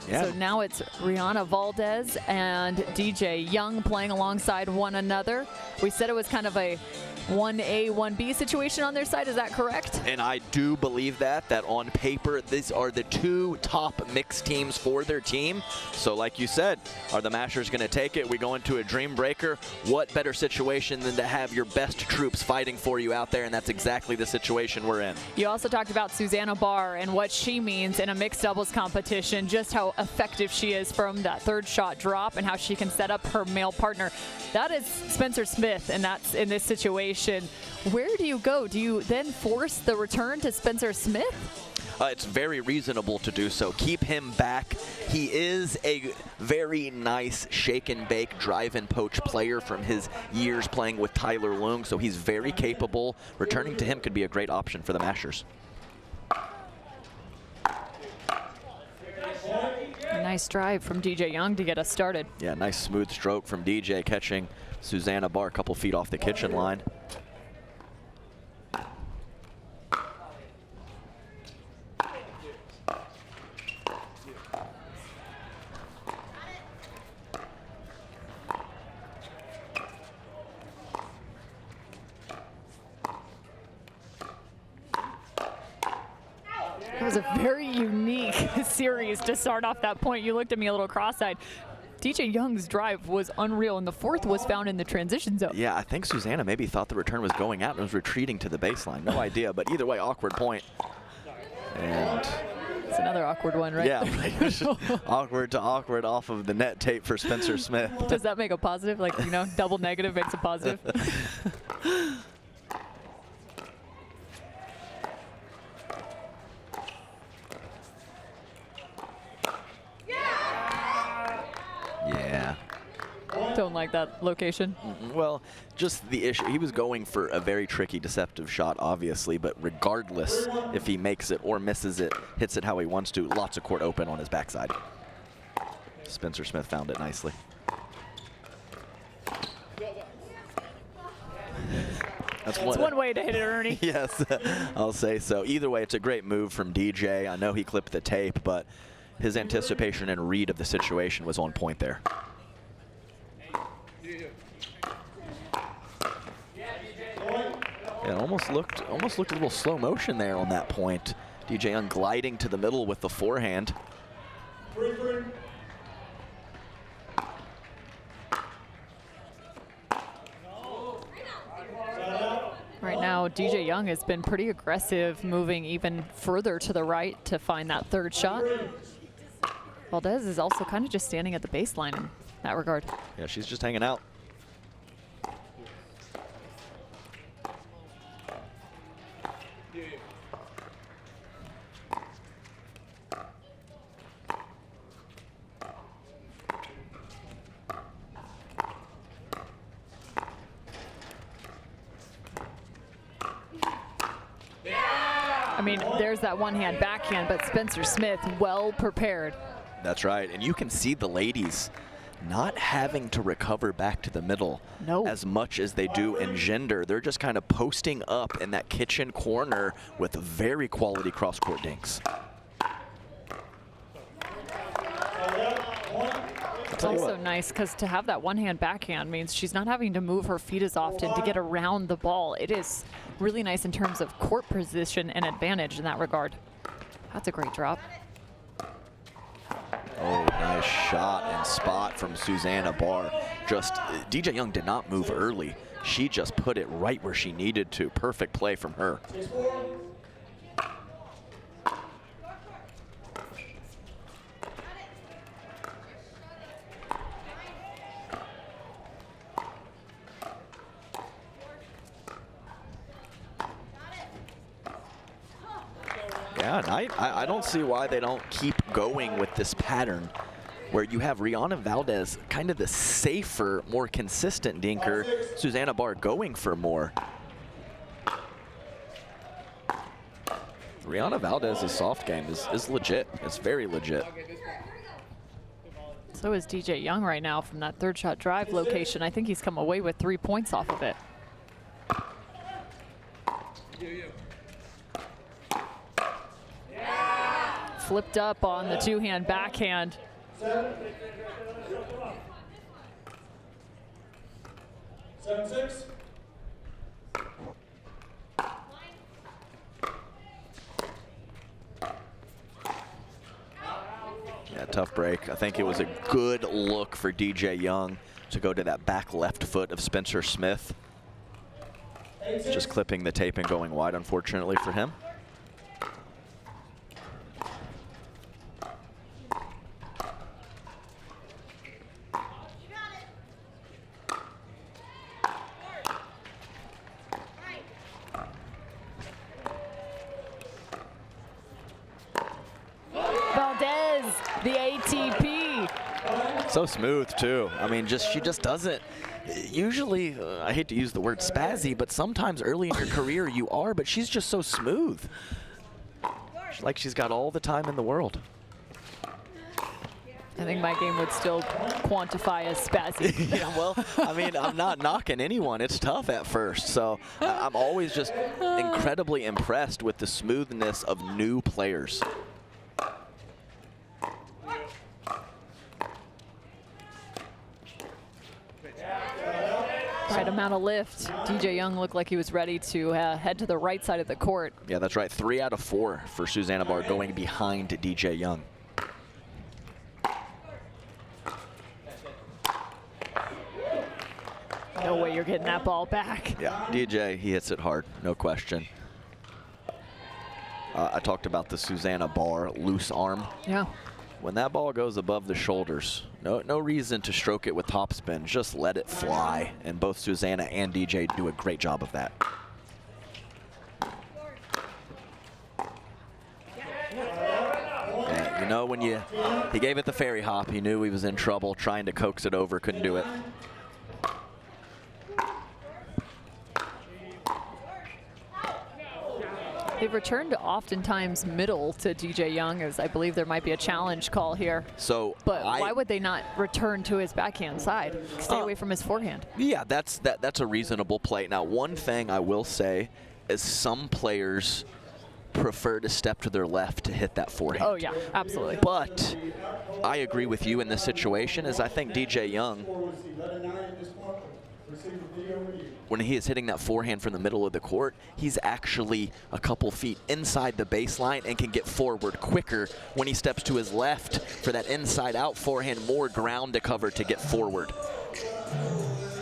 Yeah. So now it's Rihanna Valdez and DJ Young playing alongside one another. We said it was kind of a 1A, 1B situation on their side. Is that correct? And I do believe that on paper, these are the 2 top mixed teams for their team. So like you said, are the Mashers going to take it? We go into a dream breaker. What better situation than to have your best troops fighting for you out there? And that's exactly the situation we're in. You also talked about Susanna Barr and what she means in a mixed doubles competition, just how effective she is from that third shot drop and how she can set up her male partner. That is Spencer Smith, and that's in this situation. Where do you go? Do you then force the return to Spencer Smith? It's very reasonable to do so. Keep him back. He is a very nice shake and bake, drive and poach player from his years playing with Tyler Leung, so he's very capable. Returning to him could be a great option for the Mashers. A nice drive from DJ Young to get us started. Yeah, nice smooth stroke from DJ, catching Susanna Barr a couple feet off the kitchen line. It was a very unique series to start off that point. You looked at me a little cross-eyed. DJ Young's drive was unreal, and the fourth was found in the transition zone. Yeah, I think Susanna maybe thought the return was going out and was retreating to the baseline. No idea, but either way, awkward point. And it's another awkward one, right? Yeah, right. Awkward to awkward off of the net tape for Spencer Smith. Does that make a positive? Like, you know, double negative makes a positive? Yeah. Don't like that location. Well, just the issue. He was going for a very tricky, deceptive shot, obviously, but regardless if he makes it or misses it, hits it how he wants to, lots of court open on his backside. Spencer Smith found it nicely. That's one way to hit it, Ernie. Yes, I'll say so. Either way, it's a great move from DJ. I know he clipped the tape, but his anticipation and read of the situation was on point there. Yeah, it almost looked a little slow motion there on that point. DJ Young gliding to the middle with the forehand. Right now, DJ Young has been pretty aggressive, moving even further to the right to find that third shot. Valdez is also kind of just standing at the baseline in that regard. Yeah, she's just hanging out. I mean, there's that one-hand backhand, but Spencer Smith well prepared. That's right, and you can see the ladies not having to recover back to the middle as much as they do in gender. They're just kind of posting up in that kitchen corner with very quality cross-court dinks. It's also nice because to have that one-hand backhand means she's not having to move her feet as often to get around the ball. It is really nice in terms of court position and advantage in that regard. That's a great drop. Oh, nice shot and spot from Susanna Barr. Just, DJ Young did not move early. She just put it right where she needed to. Perfect play from her. Yeah, I don't see why they don't keep going with this pattern where you have Rihanna Valdez, kind of the safer, more consistent dinker, Susanna Barr going for more. Rihanna Valdez's soft game is legit. It's very legit. So is DJ Young right now from that third shot drive location. I think he's come away with 3 points off of it. Flipped up on the two-hand backhand. 7-6. Yeah, tough break. I think it was a good look for DJ Young to go to that back left foot of Spencer Smith. Just clipping the tape and going wide, unfortunately for him. Valdez, the ATP. So smooth too. I mean, she just doesn't. Usually, I hate to use the word spazzy, but sometimes early in your career you are, but she's just so smooth. She's like she's got all the time in the world. I think my game would still quantify as spazzy. Yeah, well, I mean, I'm not knocking anyone. It's tough at first. So I'm always just incredibly impressed with the smoothness of new players. Right amount of lift. DJ Young looked like he was ready to head to the right side of the court. Yeah, that's right. 3 out of 4 for Susanna Barr going behind DJ Young. No way you're getting that ball back. Yeah, DJ, he hits it hard, no question. I talked about the Susanna Barr loose arm. Yeah. When that ball goes above the shoulders, no reason to stroke it with topspin. Just let it fly. And both Susanna and DJ do a great job of that. And you know, when he gave it the fairy hop, he knew he was in trouble trying to coax it over, couldn't do it. They've returned oftentimes middle to DJ Young, as I believe there might be a challenge call here. So, but why would they not return to his backhand side? Stay away from his forehand. Yeah, that's a reasonable play. Now, one thing I will say is some players prefer to step to their left to hit that forehand. Oh yeah, absolutely. But I agree with you in this situation, as I think DJ Young, when he is hitting that forehand from the middle of the court, he's actually a couple feet inside the baseline and can get forward quicker when he steps to his left for that inside-out forehand, more ground to cover to get forward.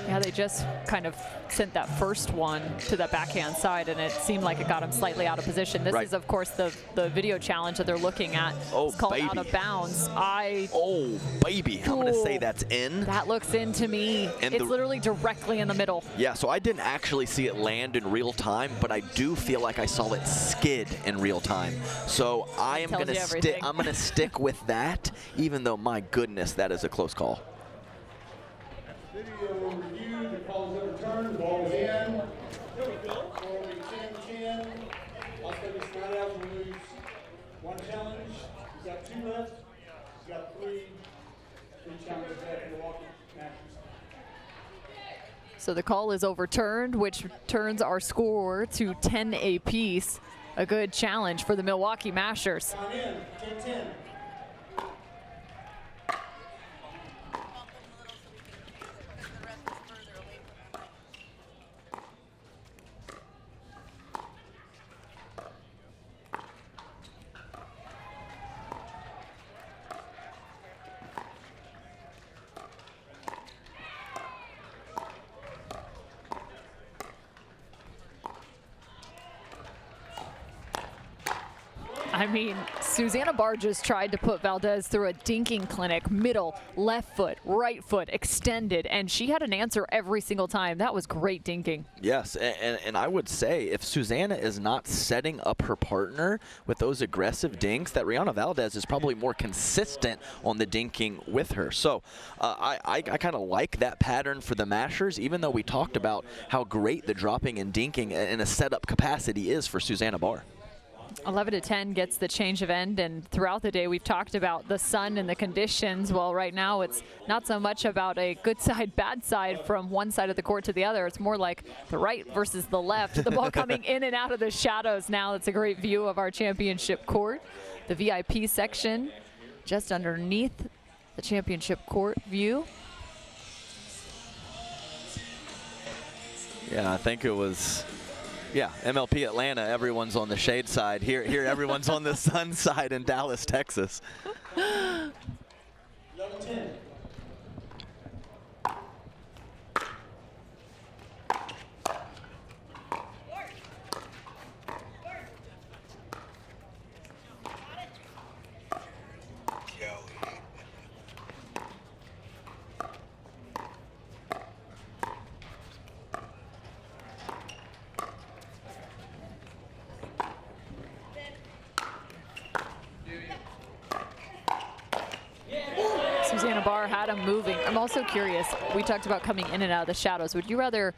Yeah, they just kind of sent that first one to the backhand side, and it seemed like it got him slightly out of position. This is, of course, the video challenge that they're looking at. Oh, it's called baby. Out of Bounds. Oh, baby. I'm going to say that's in. That looks in to me. It's literally directly in the middle. Yeah, so I didn't actually see it land in real time, but I do feel like I saw it skid in real time. So I am going to stick with that, even though, my goodness, that is a close call. Video review, the call is overturned, the ball is in. 10-10. Las Vegas Night Owls will lose 1 challenge. He's got 2 left. He's got 3 challenges left in Milwaukee Masters. So the call is overturned, which turns our score to 10 apiece. A good challenge for the Milwaukee Masters. Time in, 10-10. I mean, Susanna Barr just tried to put Valdez through a dinking clinic, middle, left foot, right foot, extended, and she had an answer every single time. That was great dinking. Yes, and I would say if Susanna is not setting up her partner with those aggressive dinks, that Rihanna Valdez is probably more consistent on the dinking with her. So I kind of like that pattern for the Mashers, even though we talked about how great the dropping and dinking in a setup capacity is for Susanna Barr. 11-10 gets the change of end, and throughout the day we've talked about the sun and the conditions. Well, right now it's not so much about a good side, bad side from one side of the court to the other. It's more like the right versus the left. The ball coming in and out of the shadows now. That's a great view of our championship court. The VIP section just underneath the championship court view. Yeah, I think it was... Yeah, MLP Atlanta, everyone's on the shade side. Here everyone's on the sun side in Dallas, Texas. 11-10. Susanna Barr had him moving. I'm also curious, we talked about coming in and out of the shadows. Would you rather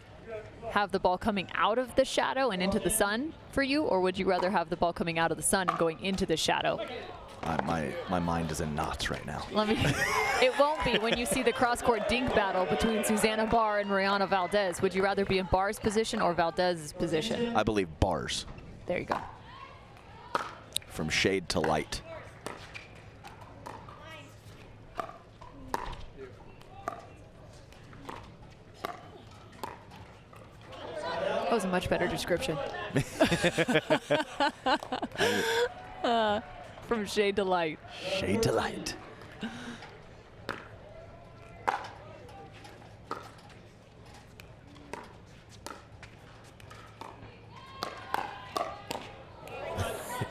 have the ball coming out of the shadow and into the sun for you, or would you rather have the ball coming out of the sun and going into the shadow? My mind is in knots right now. It won't be when you see the cross-court dink battle between Susanna Barr and Rihanna Valdez. Would you rather be in Barr's position or Valdez's position? I believe Barr's. There you go. From shade to light. That was a much better description. From shade to light. Shade to light.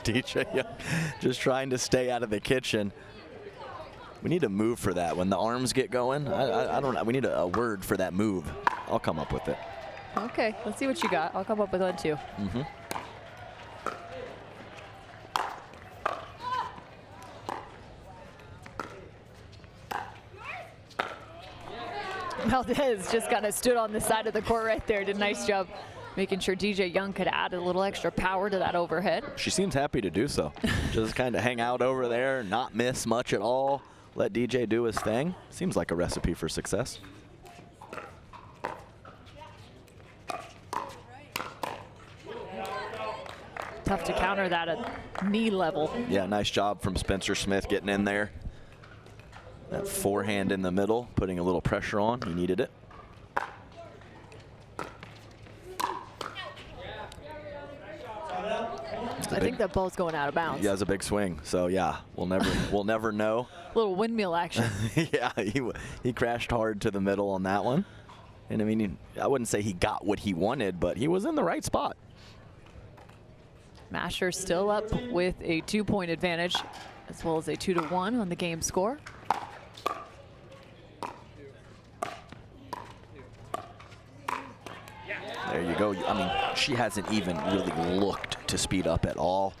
DJ Young just trying to stay out of the kitchen. We need a move for that. When the arms get going, I don't know. We need a word for that move. I'll come up with it. Okay, let's see what you got. I'll come up with one too. Mm-hmm. Valdez just kind of stood on the side of the court right there. Did a nice job making sure DJ Young could add a little extra power to that overhead. She seems happy to do so. Just kind of hang out over there, not miss much at all. Let DJ do his thing. Seems like a recipe for success. Tough to counter that at knee level. Yeah, nice job from Spencer Smith getting in there. That forehand in the middle, putting a little pressure on. He needed it. I think that ball's going out of bounds. Yeah, it's a big swing. So yeah, we'll never know. Little windmill action. Yeah, he crashed hard to the middle on that one. And I mean, I wouldn't say he got what he wanted, but he was in the right spot. Masher still up with a 2-point advantage, as well as a 2-1 on the game score. There you go. I mean, she hasn't even really looked to speed up at all.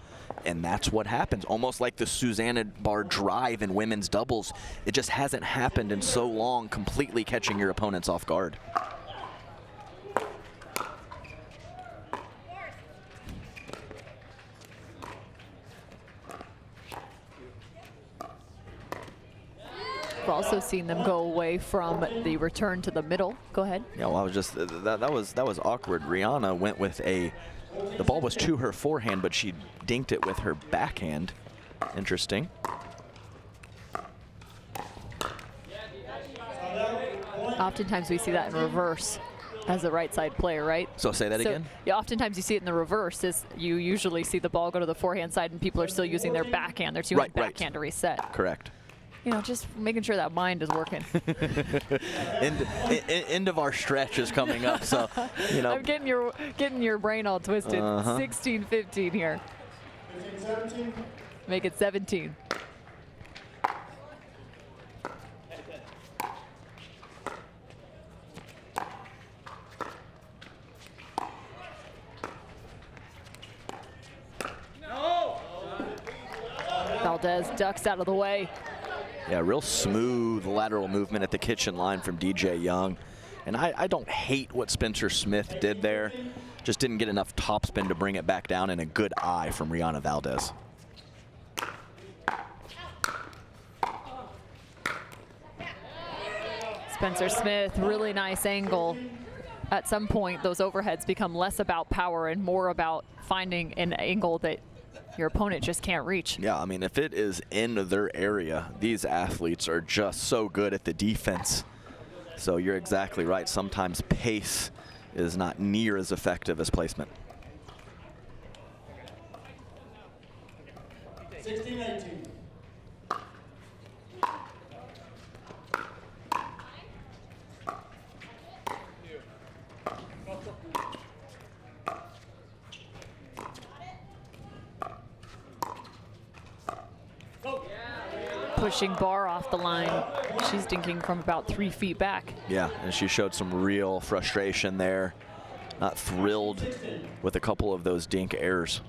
And that's what happens. Almost like the Susanna Barr drive in women's doubles. It just hasn't happened in so long, completely catching your opponents off guard. We've also seen them go away from the return to the middle. Go ahead. Yeah, well, I was just that was awkward. Rihanna went with the ball was to her forehand, but she dinked it with her backhand. Interesting. Oftentimes we see that in reverse as a right side player, right? So say that again? Yeah, oftentimes you see it in the reverse. Is you usually see the ball go to the forehand side and people are still using their backhand. They're using backhand to reset. Correct. You know, just making sure that mind is working. End of our stretch is coming up, so you know. I'm getting your brain all twisted. 16-15 here. 15-17. Make it 17. Valdez ducks out of the way. Yeah, real smooth lateral movement at the kitchen line from DJ Young. And I don't hate what Spencer Smith did there. Just didn't get enough topspin to bring it back down, and a good eye from Rihanna Valdez. Spencer Smith, really nice angle. At some point, those overheads become less about power and more about finding an angle that your opponent just can't reach. Yeah, I mean, if it is in their area, these athletes are just so good at the defense. So you're exactly right. Sometimes pace is not near as effective as placement. 16-18. Pushing bar off the line. She's dinking from about 3 feet back. Yeah, and she showed some real frustration there. Not thrilled with a couple of those dink errors.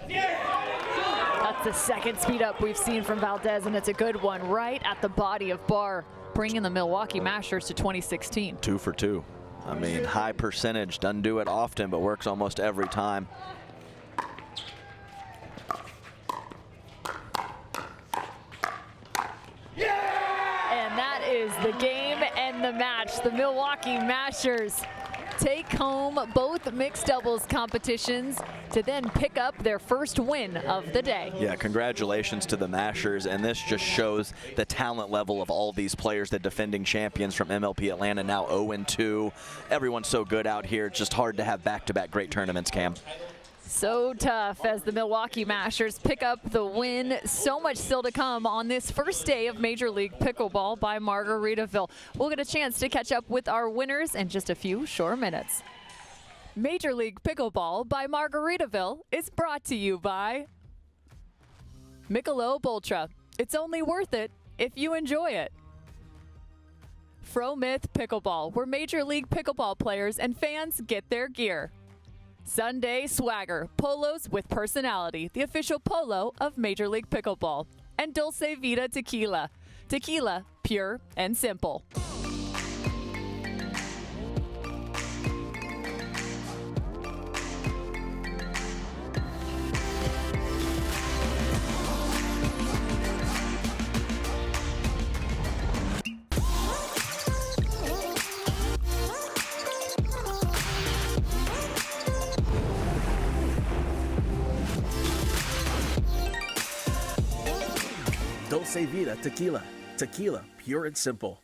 That's the second speed up we've seen from Valdez, and it's a good one right at the body of bar, bringing the Milwaukee Mashers to 2016. 2 for 2. I mean, high percentage, doesn't do it often, but works almost every time. And that is the game and the match. The Milwaukee Mashers take home both mixed doubles competitions to then pick up their first win of the day. Yeah, congratulations to the Mashers, and this just shows the talent level of all these players, the defending champions from MLP Atlanta, now 0-2. Everyone's so good out here. It's just hard to have back-to-back great tournaments, Cam. So tough as the Milwaukee Mashers pick up the win. So much still to come on this first day of Major League Pickleball by Margaritaville. We'll get a chance to catch up with our winners in just a few short minutes. Major League Pickleball by Margaritaville is brought to you by Michelob ULTRA. It's only worth it if you enjoy it. Fromuth Pickleball, where Major League Pickleball players and fans get their gear. Sunday Swagger, polos with personality, the official polo of Major League Pickleball. And Dulce Vida Tequila. Tequila, pure and simple. Dulce Vida Tequila. Tequila, pure and simple.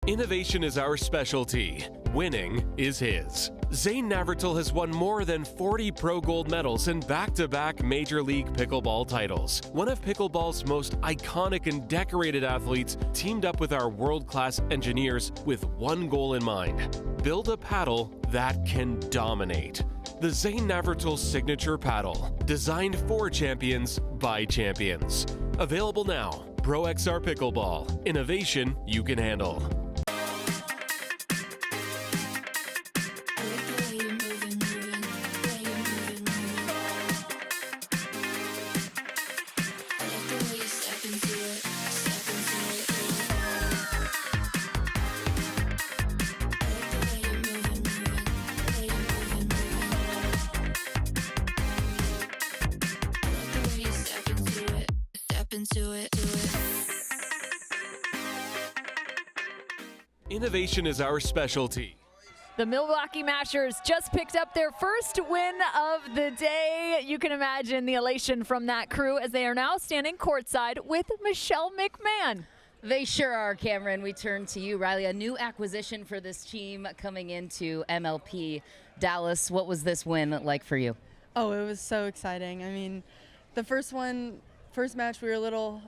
Innovation is our specialty. Winning is his. Zane Navratil has won more than 40 Pro Gold medals and back-to-back Major League Pickleball titles. One of pickleball's most iconic and decorated athletes teamed up with our world-class engineers with one goal in mind: build a paddle that can dominate. The Zane Navratil Signature Paddle, designed for champions by champions. Available now. ProXR Pickleball. Innovation you can handle. Innovation is our specialty. The Milwaukee Mashers just picked up their first win of the day. You can imagine the elation from that crew as they are now standing courtside with Michelle McMahon. They sure are, Cameron. We turn to you, Riley. A new acquisition for this team coming into MLP. Dallas, what was this win like for you? Oh, it was so exciting. I mean, the first match we were a little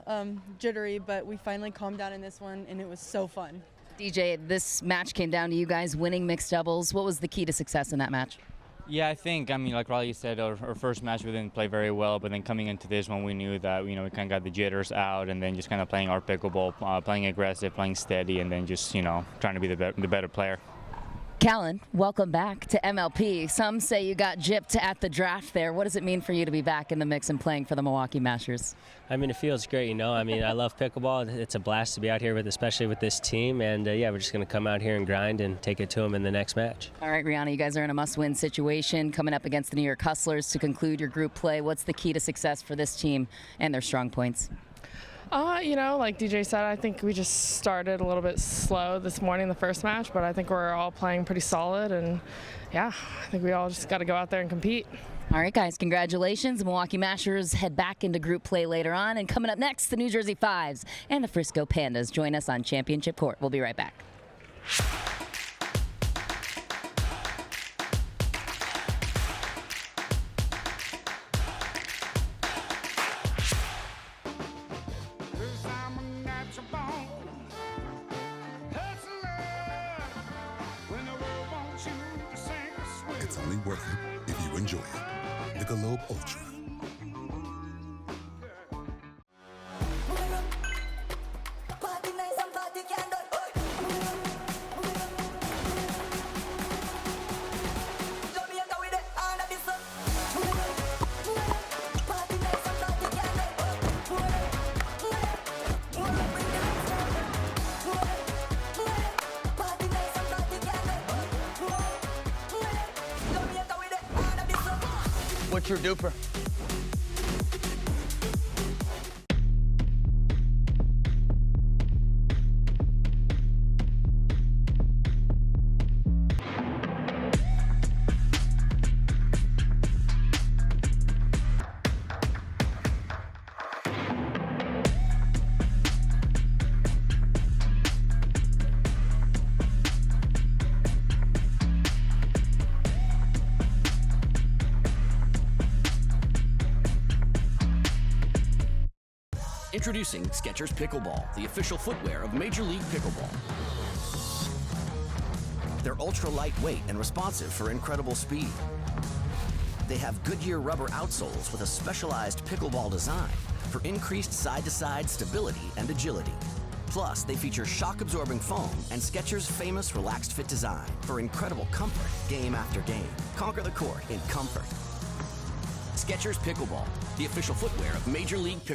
jittery, but we finally calmed down in this one, and it was so fun. DJ, this match came down to you guys winning mixed doubles. What was the key to success in that match? Yeah, I think, like Riley said, our first match we didn't play very well, but then coming into this one, we knew that, we kind of got the jitters out, and then just kind of playing our pickleball, playing aggressive, playing steady, and then just, trying to be the better player. Callan, welcome back to MLP. Some say you got gypped at the draft there. What does it mean for you to be back in the mix and playing for the Milwaukee Mashers? I mean, it feels great, I mean, I love pickleball. It's a blast to be out here with, especially with this team. And yeah, we're just going to come out here and grind and take it to them in the next match. All right, Rihanna, you guys are in a must-win situation coming up against the New York Hustlers to conclude your group play. What's the key to success for this team and their strong points? Like DJ said, I think we just started a little bit slow this morning, the first match, but I think we're all playing pretty solid, and yeah, I think we all just got to go out there and compete. All right, guys, congratulations. The Milwaukee Mashers head back into group play later on, and coming up next, the New Jersey Fives and the Frisco Pandas join us on Championship Court. We'll be right back. It's only worth it if you enjoy it. Michelob ULTRA. What's your DUPR? Introducing Skechers Pickleball, the official footwear of Major League Pickleball. They're ultra lightweight and responsive for incredible speed. They have Goodyear rubber outsoles with a specialized pickleball design for increased side-to-side stability and agility. Plus, they feature shock-absorbing foam and Skechers' famous relaxed fit design for incredible comfort game after game. Conquer the court in comfort. Skechers Pickleball, the official footwear of Major League Pickleball.